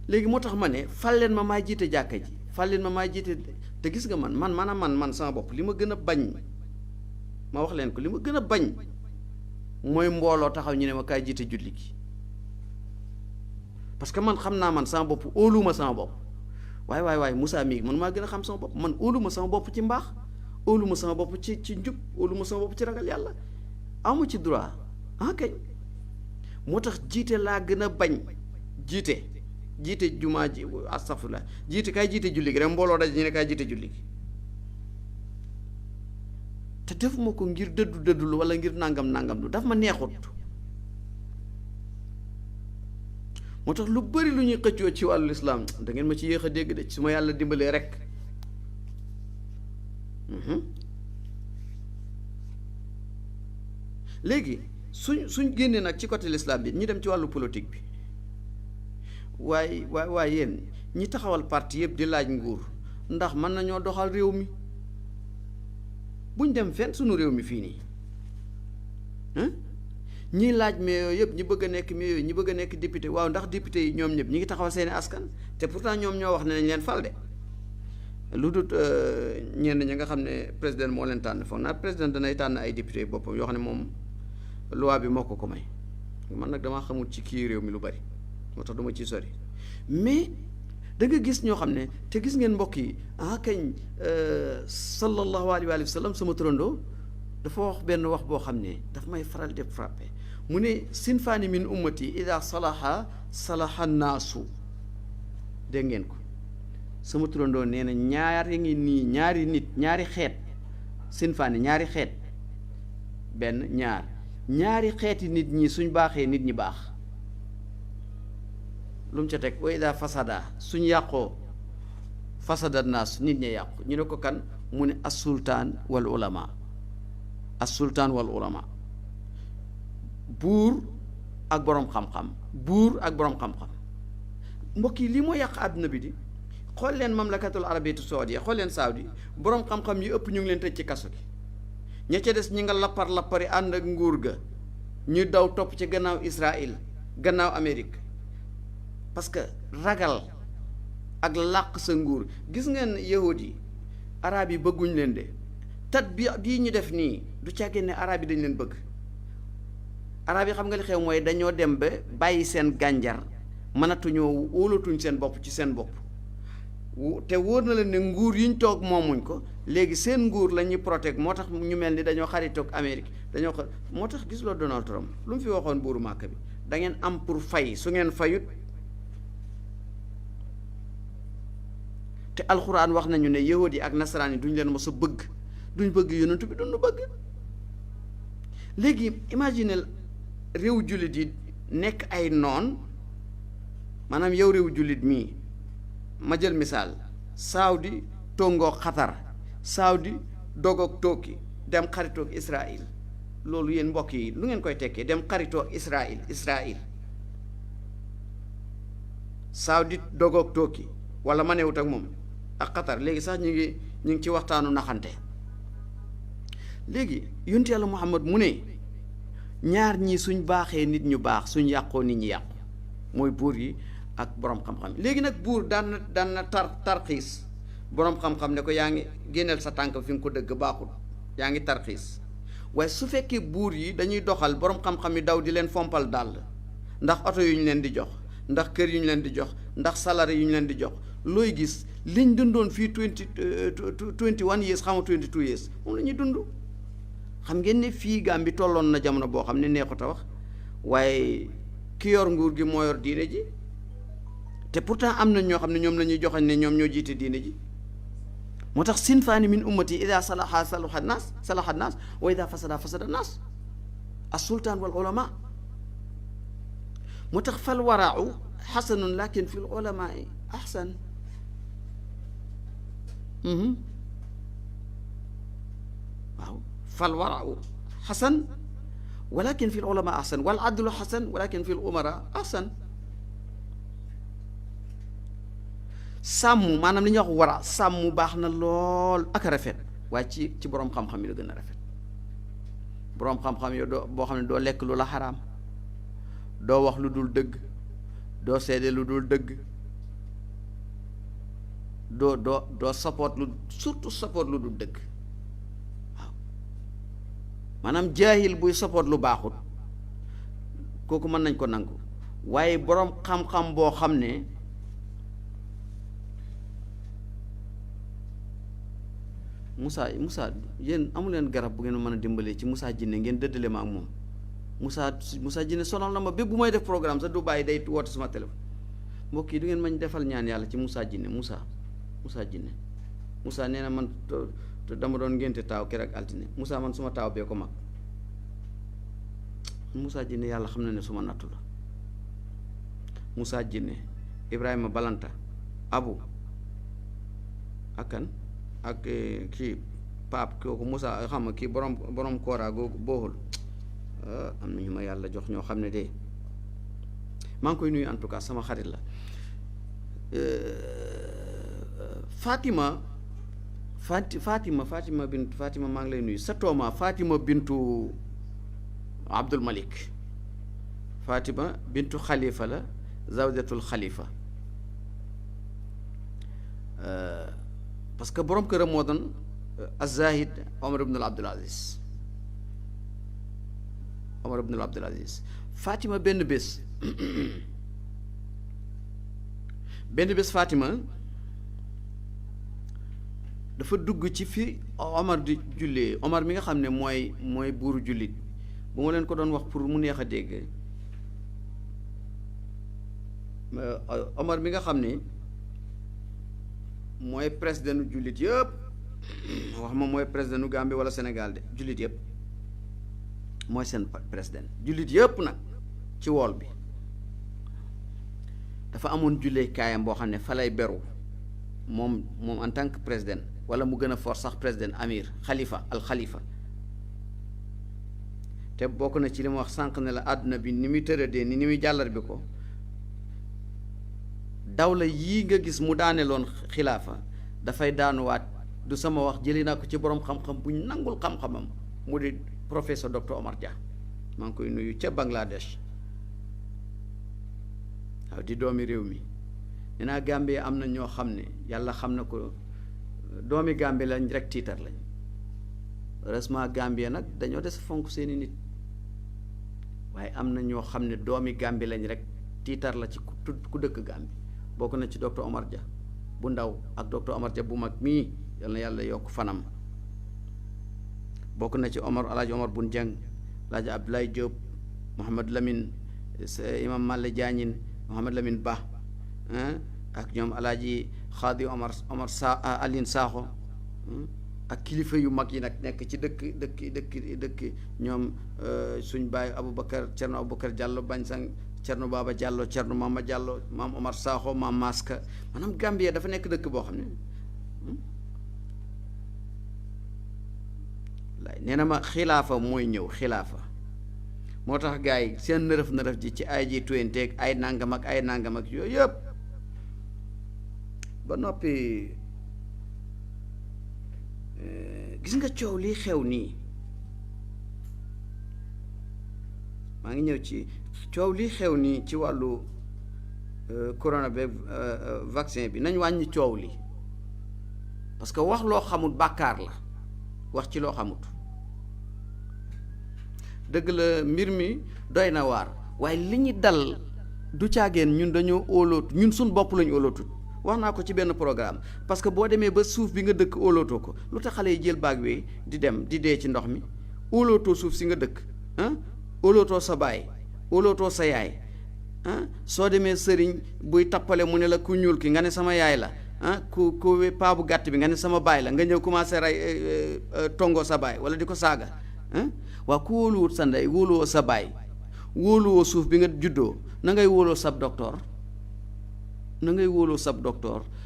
Speaker 4: léegi moo tax ma ne fal leen ma maay jiite jàkka ji, fal leen ma maay jiite. te gis nga man sama bopp li ma gën a bañ, ma wax leen ko, li ma gën a bañ mooy mbooloo taxaw ñu ne ma kaay jiite julli gi. parce que man xam naa man sama bopp, óoluwuma sama bopp. waaye Moussa mii man maa gën a xam sama bopp, man óoluma sama bopp ci mbaax, óoluma sama bopp ci njub, óoluma sama bopp ci ragal yàlla, amu ci droit kañ. moo tax jiite laa gën a bañ. jiite jumaa ji astafurlah, kaay jiite julli gi rek mbooloo daj ñu ne kaay jiite julli gi. te defuma ko ngir dëddul wala ngir nangam lu daf ma neexut. moo tax lu bari lu ñuy xëccoo ci wàllu lislaam da ngeen ma ci yéex a dégg de, su ma yàlla dimbalee rek. léegi suñ génnee nag ci côté lislaam bi ñu dem ci wàllu politique bi. waaye yéen ñi taxawal parti yëpp di laaj nguur ndax mën nañoo doxal réew mi? buñ dem fenn sunu réew mi fii nii ñii laaj mais yooyu yëpp ñi bëgg a nekk mais yooyu ñi bëgg a nekk député, waaw ndax député yi ñoom ñëpp ñi ngi taxawal seeni askan, te pourtant ñoom ñoo wax ne nañ leen fal de. lu dul ñenn ñi nga xam ne président moo leen tànn, foog naa président danay tànn ay député boppam yoo xam ne moom loi bi moo ko may. man nag damaa xamul ci kii réew mi lu bari, moo tax duma ciy sori. mais da nga gis ñoo xam ne, te gis ngeen mbokk yi kañ sallallahu alayhi wa sallam sama turandoo dafa wax benn wax boo xam ne daf may faral di frappé. mu ne sinfaani min ummati ida salaha salaha naasu. dégg ngeen ko, sama turandoo nee na ñaari ngi nii, ñaari xeet, sinfaani ñaari xeet, ñaari xeeti nit ñi suñ baaxee nit ñi baax. lu mu ca teg wa ida fasada suñ yàqoo fasada naas nit ña yàqu. ñu ne ko kan? mu ne as-sultaan wal ulama, as-sultaan wal ulama, buur ak boroom xam-xam, mbokk yi lii moo yàq àdduna bi di. xool leen mamlakatul arabiyatu saoudia, xool leen Saudi, boroom xam-xam yi ëpp ñu ngi leen tëj ci kaso gi. ña ca des ñi nga lappari ànd ak nguur ga, ñu daw topp ci gannaaw Israël, gannaaw Amérique, parce que ragal ak làq sa nguur. gis ngeen yahud yi, arab yi bëgguñ leen de, tatbiix bii ñu def nii du càggee ne arab yi dañ leen bëgg. arab yi xam nga li xew mooy dañoo dem ba bàyyi seen gànjar mënatuñoo wóolatuñ seen bopp ci seen bopp te wóor na leen ne nguur yi ñu toog moomuñ ko léegi seen nguur la ñuy protège moo tax ñu mel ni dañoo xaritoog Amérique moo tax gis loo Donald Trump lu mu fi waxoon buuru Màkka bi da ngeen am pour fay su ngeen fayut te alxuraan wax nañu ne yahud yi ak nasaraan yi duñ leen mos a bëgg duñ bëgg yonent bi duñu bëgg léegi imaginez réew jullit yi nekk ay noon maanaam yow réew jullit mii ma jël misaal Saudi tongoog Qatar Saudi dogoog Turki dem xaritoog Israël loolu yéen mbokk yi lu ngeen koy tekkee dem xaritoog Israël Saudi dogoog Turki wala ma newut ak moom ak Qatar léegi sax ñu ngi ci waxtaanu naxante léegi yonent Yàlla Muhammad mu ne ñaar ñii suñ baaxee nit ñu baax suñ yàqoo nit ñi yàqu mooy buur yi ak boroom xam-xam léegi nag buur daan na tarxiis boroom xam-xam ne ko yaa ngi génneel sa tànk fi nga ko dëgg baaxul yaa ngi tarxiis waaye su fekkee buur yi dañuy doxal boroom xam-xam yi daw di leen fompal dàll ndax oto yu ñu leen di jox ndax kër yu ñu leen di jox ndax salaire yu ñu leen di jox looy gis liñ dundoon fii 21 years xama 22 years moom la ñuy dund xam ngeen ne fii Gàmbi tolloon na jamono boo xam ne neexut a wax waaye ki yor nguur gi moo yor diine ji te pourtant am na ñoo xam ne ñoom la ñuy joxañ ne ñoom ñoo jiite diine ji moo tax sinfaani min ummati ida salaha salaha naas wa ida fasada fasada naas as-sultaan wal ulama moo tax fal warau xasanun lakin fi l ulamaai ahsan waaw fal warau xasan walakin fi l ulama ahsan wal adlu xasan walakin fi l umara ahsan sàmm maanaam li ñuy wax wara sàmm baax na lool ak a rafet waaye ci boroom xam-xam yi la gën a rafet boroom xam-xam yow doo boo xam ne doo lekk lu la xaraam doo wax lu dul dëgg doo seede lu dul dëgg doo support lu surtout support lu dul dëgg waaw maanaam jaahil buy support lu baaxut kooku mën nañ ko nangu waaye boroom xam-xam boo xam ne Moussa yéen amuleen garab bu ngeen mën a dimbalee ci Moussa Jinne ngeen dëddale ma ak moom Moussa Jinne sonal na ma bépp bu may def programme sax du bàyyi day woote suma téléphone mbokk yi du ngeen mañ defal ñaan yàlla ci Moussa Jinne Moussa Jinne Moussa nee na man dama doon ngénte taaw keroog ak altine Moussa man suma taaw bee ko mag Moussa Jinne yàlla xam na ne suma nattu la Moussa Jinne Ibrahima Balanta Abu akan ak kii Pape kooku Moussa xam nga kii borom kooraa googu booxul am na ñu ma yàlla jox ñoo xam ne de maa ngi koy nuyu en tout cas sama xarit la Fatima maa ngi lay nuyu sa tooma Fatima bintu Abdul Malik Fatima bintu Khalifa la zawjatul Khalifa parce que borom këram moo doon az-Zahid Omar ibn Abdul Aziz Fatima benn bés Fatima dafa dugg ci fi Omar di jullee Omar mi nga xam ne mooy buuru jullit bu ma leen ko doon wax pour mu neex a dégg Omar mi nga xam ne mooy président u jullit yëpp wax ma mooy président u Gambie wala Sénégal de jullit yëpp mooy seen président jullit yëpp nag ci wool bi dafa amoon jullee kaayam boo xam ne fa lay beru moom en tant que président wala mu gën a fort sax président amir xalifa al xalifa te bokk na ci li ma wax sànq ne la àdduna bi ni muy tëradee ni muy jàllar bi ko dawla yii nga gis mu daaneloon xilaafa dafay daanuwaat du sama wax jëli naa ko ci boroom xam-xam bu ñu nangul xam-xamam mu di professeur docteur Omar Dia maa ngi koy nuyu ca Bangladesh waaw di doomi réew mi nee naa Gambie am na ñoo xam ne yàlla xam na ko doomi Gambie lañ rek tiitar lañ heureusement Gambie nag dañoo des fonk seeni nit waaye am na ñoo xam ne doomi Gambie lañ rek tiitar la ci ku dëkk Gambie bokk na ci docteur Omar Dia bu ndaw ak docteur Omar Dia bu mag mii yal na yàlla yokk fanam bokk na ci Alaaji Omar Bun Jeng Alaaji Abdoulaye Diop Mouhamad Lamine imam Malle Diagne Mouhamad Lamine Ba ak ñoom Alaaji Xaadi Omar Aline Sakho ak kilifa yu mag yi nag nekk ci dëkk ñoom suñ baay Aboubacar Cerno Aboubacar Diallo Bañsang Cerno Baba Diallo Cerno Mama Diallo maam Omar Sakho maam Maska maanaam Gambie dafa nekk dëkk boo xam ne laay nee na ma xilaafa mooy ñëw xilaafa moo tax gars yi seen nërëf ji ci ay ji tuyenteeg ay nangam ak yooyu yëpp ba noppi gis nga coow lii xew nii maa ngi ñëw ci coow lii xew nii ci wàllu corona bi vaccin bi nañ wàññi coow li parce que wax loo xamut bàkkaar la wax ci loo xamut dëgg la mbir mi doy na waar waaye li ñu dal du caageen ñun dañoo óolootu ñun suñ bopp lañu óolootut wax naa ko ci benn programme parce que boo demee ba suuf bi nga dëkk óolootoo ko lu tax xale yi jël baag wi di dem di dee ci ndox mi óolootoo suuf si nga dëkk óolootoo sa baay óolootoo sa yaay soo demee sëriñ buy tappale mu ne la ku ñuul ki nga ne sama yaay la ku paa bu gàtt bi nga ne sama baay la nga ñëw commencé rey tongo sa baay wala di ko saaga waa ku wóoluwut sa ndey wóoluwoo sa baay wóoluwoo suuf bi nga juddoo na ngay wóoloo sab docteur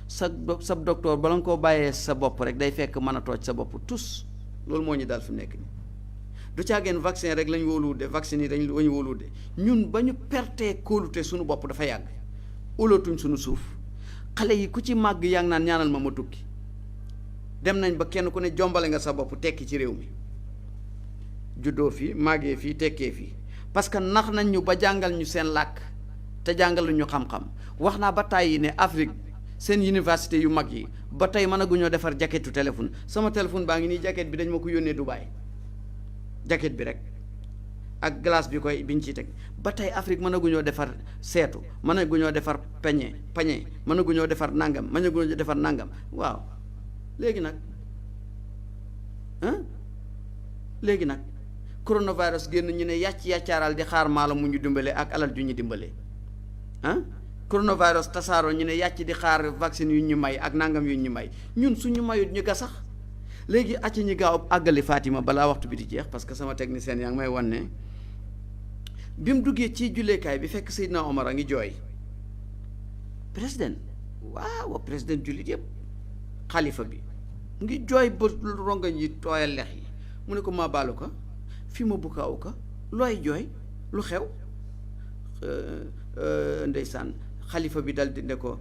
Speaker 4: sab docteur bala nga koo bàyyee sa bopp rek day fekk mën a tooj sa bopp tus loolu moo ñu daal fi mu nekk nii du caageen vaccin rek lañ wóoluwut de vaccin yi dañu wóoluwut de ñun ba ñu pertee kóolute suñu bopp dafa yàgg óolootuñ suñu suuf xale yi ku ci màgg yaa ngi naan ñaanal ma tukki dem nañ ba kenn ku ne jombale nga sa bopp tekki ci réew mi juddoo fii màggee fii tekkee fii parce que nax nañ ñu ba jàngal ñu seen làkk te jàngal ñu xam-xam wax naa ba tàyyi ne Afrique seen université yu mag yi ba tey mënaguñoo defar jaketu téléphone sama téléphone baa ngi nii jaket bi dañ ma ko yónnee Dubaï jaket bi rek ak glace bi biñ ciy teg ba tey Afrique mënaguñoo defar seetu mënaguñoo defar pañe mënaguñoo defar nangam waaw léegi nag coronavirus génn ñu ne yàccaaral di xaar maalo mu ñu dimbale ak alal ju ñu dimbale coronavirus tasaaroo ñu ne yàcc di xaar vaccine yu ñu may ak nangam yu ñu may ñun suñu mayut ñu gasax léegi acci ñi gaaw àggali Fatima balaa waxtu bi di jeex parce que sama technicien yaa ngi may wan ne bi mu duggee ci julleekaay bi fekk Seydina Omar a ngi jooy président jullit yëpp xalifa bi ngi jooy ba rongañ yi tooyal lex yi mu ne ko maa baalu ko fi ma bukkaawu ko looy jooy lu xew ndeysaan xalifa bi dal di ne ko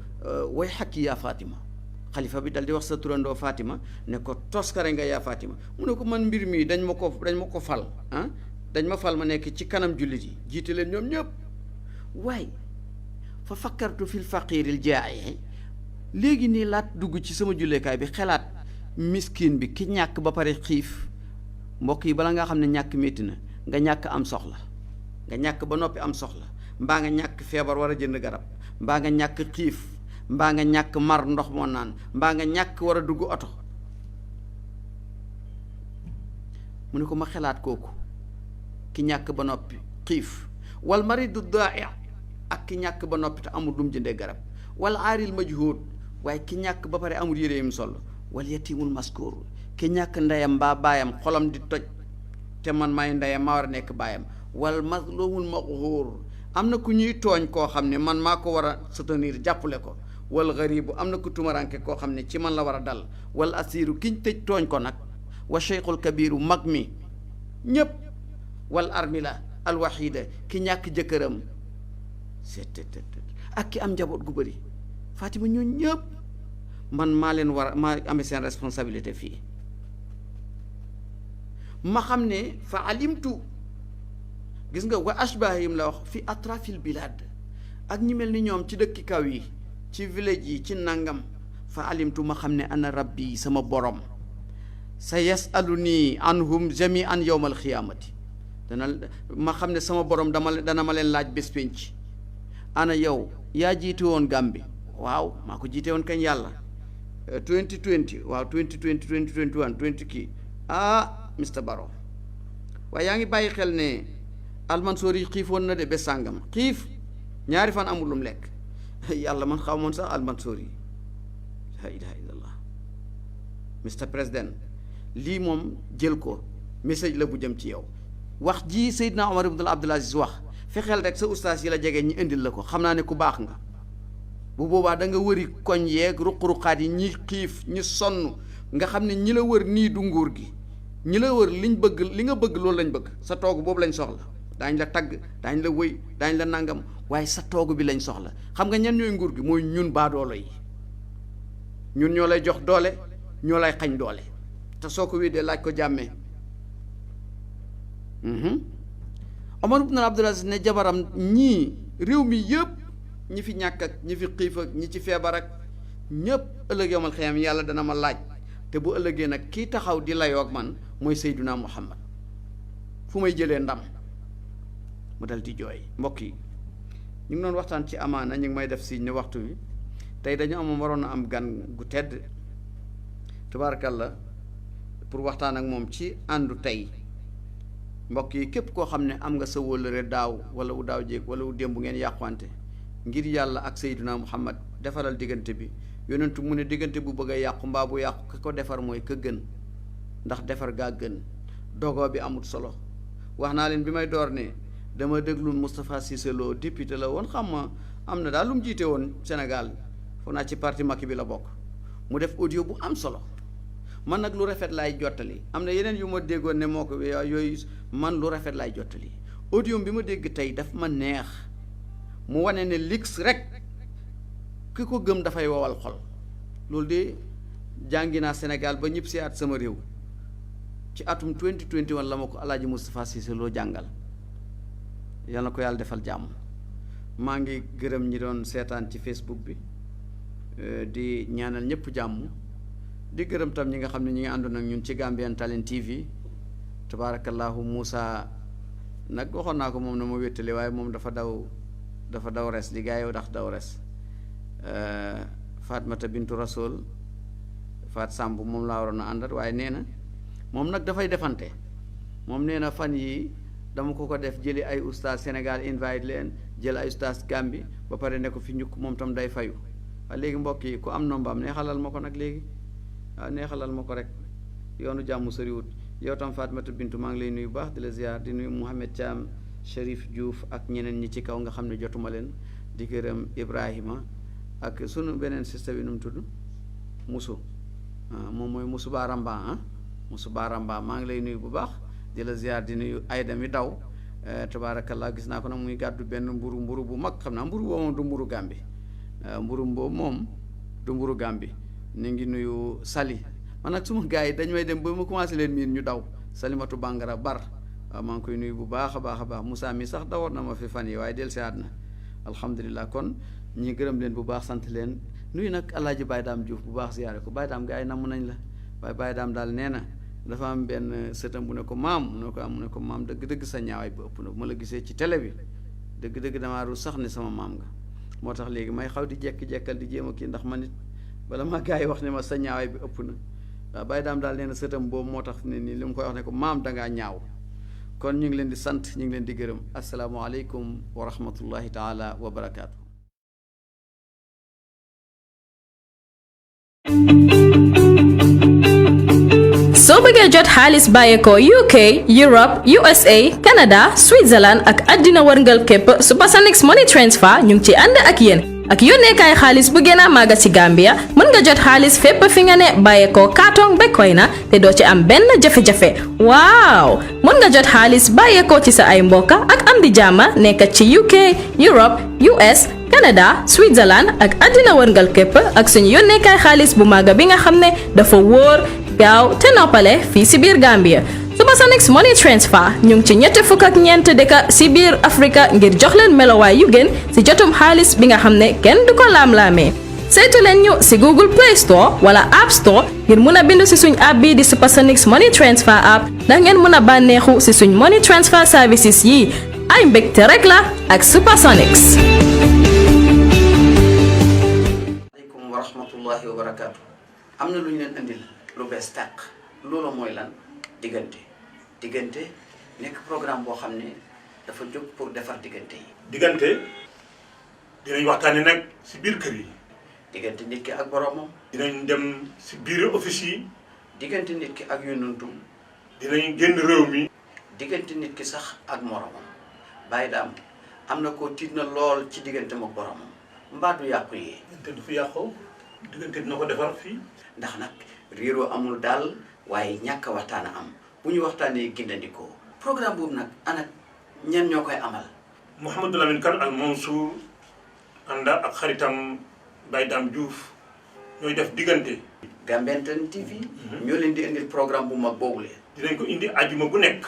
Speaker 4: way xakki yaa Fatima xalifa bi dal di wax sa turandoo Fatima ne ko toskare nga yaa Fatima mu ne ko man mbir mii dañ ma ko fal dañ ma fal ma nekk ci kanam jullit yi jiite leen ñoom ñëpp waaye fa fakkartu fil faqiril jaa'i léegi nii laat dugg ci sama julleekaay bi xelaat miskin bi ki ñàkk ba pare xiif mbokk yi bala nga xam ne ñàkk métti na nga ñàkk am soxla nga ñàkk ba noppi am soxla mbaa nga ñàkk feebar war a jënd garab mbaa nga ñàkk xiif mbaa nga ñàkk mar ndox moo naan mbaa nga ñàkk war a dugg oto mu ne ko ma xelaat kooku ki ñàkk ba noppi xiif wal maridu daai ak ki ñàkk ba noppi te amul dum jëndee garab wal aaril majhuud waaye ki ñàkk ba pare amul yére yim sol wal yatimul maskuur ki ñàkk ndeyam mbaa baayam xolam di toj te man maay ndeyam maa war a nekk baayam wal mazlumul maqhuur am na ku ñuy tooñ koo xam ne man maa ko war a soutenir jàppale ko wal garibu am na ku tumaranke koo xam ne ci man la war a dal wal asiiru kiñ tëj tooñ ko nag wa cheikhul kabiru mag mi ñépp wal armila al wahida ki ñàkk jëkkëram ak ki am njaboot gu bëri Fatima ñoo ñëpp man maa leen war maa amee seen responsabilité fii ma xam ne fa alimtu gis nga wa ashbahim la wax fi atrafil bilad ak ñi mel ni ñoom ci dëkki kaw yi ci village yi ci nangam fa alimtu ma xam ne ana rabbi sama borom sa yasaluni anhum jami'an yawmal xiyaamati ma xam ne sama borom dana ma leen laaj bés pénc ana yow yaa jiite woon Gambie waaw maa ko jiite woon kañ yàlla 2020 waaw 2020 2021 20 kii Mr Barrow waaye yaa ngi bàyyi xel ne Almansoor yi xiifoon na de bés sàngam xiif ñaari fan amul lum lekk yàlla man xamoon sax Almansoor yi la ilaha illallah Mr President lii moom jël ko message la bu jëm ci yow wax ji Seydina Omar ibn Abdul Aziz wax fexeel rek sa ustaas yi la jege ñi indil la ko xam naa ne ku baax nga bu boobaa da nga wëri koñ yeeg ruq-ruqaat yi ñi xiif ñi sonn nga xam ne ñi la wër nii du nguur gi ñi la wër liñ bëgg li nga bëgg loolu lañ bëgg sa toogu boobu lañ soxla daañ la tagg daañ la wëy daañ la nangam waaye sa toogu bi lañ soxla xam nga ñan ñooy nguur gi mooy ñun baadoolo yi ñun ñoo lay jox doole ñoo lay xañ doole te soo ko wéedee laaj ko jàmmee Omar ibn Abdul Aziz ne jabaram ñii réew mi yëpp ñi fi ñàkk ak ñi fi xiif ak ñi ci feebar ak ñëpp ëllëg yawmal xiyaam yàlla dana ma laaj te bu ëllëgee nag kii taxaw di layoo ak man mooy Seydina Muhammad fu may jëlee ndam mu dal di jooy. mbokk yi ñu ngi doon waxtaan ci amaana ñu ngi may def si ne waxtu wi tey dañu amoon waroon a am gan gu tedd tabarakallah pour waxtaan ak moom ci àndu tey mbokk yi képp koo xam ne am nga sa wóllëre daaw wala wu daaw jéeg wala wu démb ngeen yàqwante ngir yàlla ak Seydina Muhammad defaral diggante bi yonentu mu ne diggante bu bëgg a yàqu mbaa bu yàqu ki ko defar mooy ka gën ndax defar gaa gën dogoo bi amut solo wax naa leen bi may door ne dama déglu Moustapha Cissé Lo député la woon xam ma am na daal lu mu jiite woon Sénégal foog naa ci parti Macky bi la bokk mu def audio bu am solo man nag lu rafet laay jottali am na yeneen yu ma déggoon ne moo ko yooyu man lu rafet laay jottali audio bi ma dégg tey daf ma neex mu wane ne lix rek ki ko gëm dafay wowal xol loolu de jàngi naa Sénégal ba ñëpp si at sama réew ci atum 2021 la ma ko Alaaji Moustapha Cissé Lo jàngal yal na ko yàlla defal jàmm maa ngi gërëm ñi doon seetaan ci Facebook bi di ñaanal ñëpp jàmm di gërëm tam ñi nga xam ne ñi ngi àndoon ak ñun ci Gambian Talent TV tabaarakallahu Moussa nag waxoon naa ko moom na ma wéttali waaye moom dafa daw res li gaa yow ndax daw res Fatmata Bintu Rasoul Fat Samb moom laa waroon a àndat waaye nee na moom nag dafay defante moom nee na fan yi dama ko def jëli ay oustaz Sénégal invite leen jël ay oustaz Gambie ba pare ne ko fi ñukk moom tam day fayu waaye léegi mbokk yi ku am nombaam neexalal ma ko nag léegi waaw neexalal ma ko rek yoonu jàmm soriwut yow tam Fatmata Bintu maa ngi lay nuyu baax di la ziar di nuyu Mouhamed Thiam Cherif Diouf ak ñeneen ñi ci kaw nga xam ne jotuma leen di gërëm Ibrahima ak sunu beneen sista bi nu mu tudd Musu moom mooy Musu Baramba Musu Baramba maa ngi lay nuyu bu baax di la ziar di nuyu Ayda mi daw tabaarakallah gis naa ko nag muy gàddu benn mburu bu mag xam naa mburu boobu moom du mburu Gàmbi mburu boobu moom du mburu Gàmbi ni ngi nuyu Sali man nag suma gars yi dañ may dem ba mu commencé leen miin ñu daw Salimatu Bangara Bar waaw maa ngi koy nuyu bu baax a baax a baax Moussa mi sax dawoon na ma fi fan yi waaye del si àdduna alhamdulilah kon ñi gërëm leen bu baax sant leen nuyu nag Alaaji Baye Daam Diouf bu baax ziyaare ko Baye Daam gars yi namm nañ la waaye Baye Daam daal nee na dafa am benn sëtam bu ne ko maam mu ne ko maam dëgg-dëgg sa ñaawaay bi ëpp na bu ma la gisee ci télé bi dëgg-dëgg damaa ru sax ne sama maam nga moo tax léegi may xaw di jekki-jekkal di jéem a kii ndax man it bala ma gars yi wax ne ma sa ñaawaay bi ëpp na waaw Baye Daam daal nee na sëtam boobu moo tax ne nii li mu koy wax ne ko maam dangaa ñaaw kon ñu ngi leen di sant ñu ngi leen di gërëm asalaamualeykum wa rahmatullahi taala wa barakaatu.
Speaker 1: soo bëggee jot xaalis bàyyeekoo UK Europe USA Canada Switzerland ak àddina wërngal képp Supersonix Money Transfer ñu ngi ci ànd ak yéen ak yónneekaay xaalis bu gën a màgg ci Gambia mën nga jot xaalis fépp fi nga ne bàyyeekoo kaatong ba koy na te doo ci am benn jafe-jafe waaw mën nga jot xaalis bàyyeekoo ci sa ay mbokka ak am di jàmma nekk ci UK Europe US Canada Switzerland ak àddina wërngal képp ak suñu yónneekaay xaalis bu màgg bi nga xam ne dafa wóor gaaw te noppale fii si biir Gambia Supersonix Money Transfer ñu ngi ci ñetti fukk ak ñeent dëkk si biir Afrika ngir jox leen melowaay yu gën si jotum xaalis bi nga xam ne kenn du ko laam-laamee saytu leen ñu si Google Play Store wala App Store ngir mun a bindu si suñ app bii di Supersonix Money Transfer app ndax ngeen mun a bànneexu si suñ money transfer services yi ay mbégte rek la ak Supersonix.
Speaker 2: aleykum wa rahmatullahi wa barakaatu. am na lu ñu leen andil lu bees tàq loolu mooy lan diggante nekk programme boo xam ne dafa jóg pour defar diggante yi.
Speaker 3: diggante dinañ waxtaane nag si biir kër yi.
Speaker 2: diggante nit ki ak boromam.
Speaker 3: dinañ dem si biir office yi.
Speaker 2: diggante nit ki ak yonantum.
Speaker 3: dinañ génn réew mi.
Speaker 2: diggante nit ki sax ak moromam. bàyyi daam am na koo tiit na lool ci diggante ak boromam mbaa du yàqu yi.
Speaker 3: diggante du fi yàqoo diggante dina ko defar fii.
Speaker 2: ndax nag réeroo amul daal waaye ñàkk a waxtaan a am bu ñu waxtaanee gindandikoo. programme boobu nag ana ñan ñoo koy amal.
Speaker 3: Mouhamadou Lamine Kane Al Mansour ànd ak xaritam Baye Dame Diouf ñooy def diggante.
Speaker 2: Gambian Talents TV. ñoo leen di indil programme bu mag boobule.
Speaker 3: dinañ ko indi ajuma bu nekk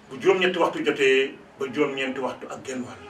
Speaker 3: bu juróom-ñetti waxtu jotee ba juróom-ñeenti waxtu ak genn wàll.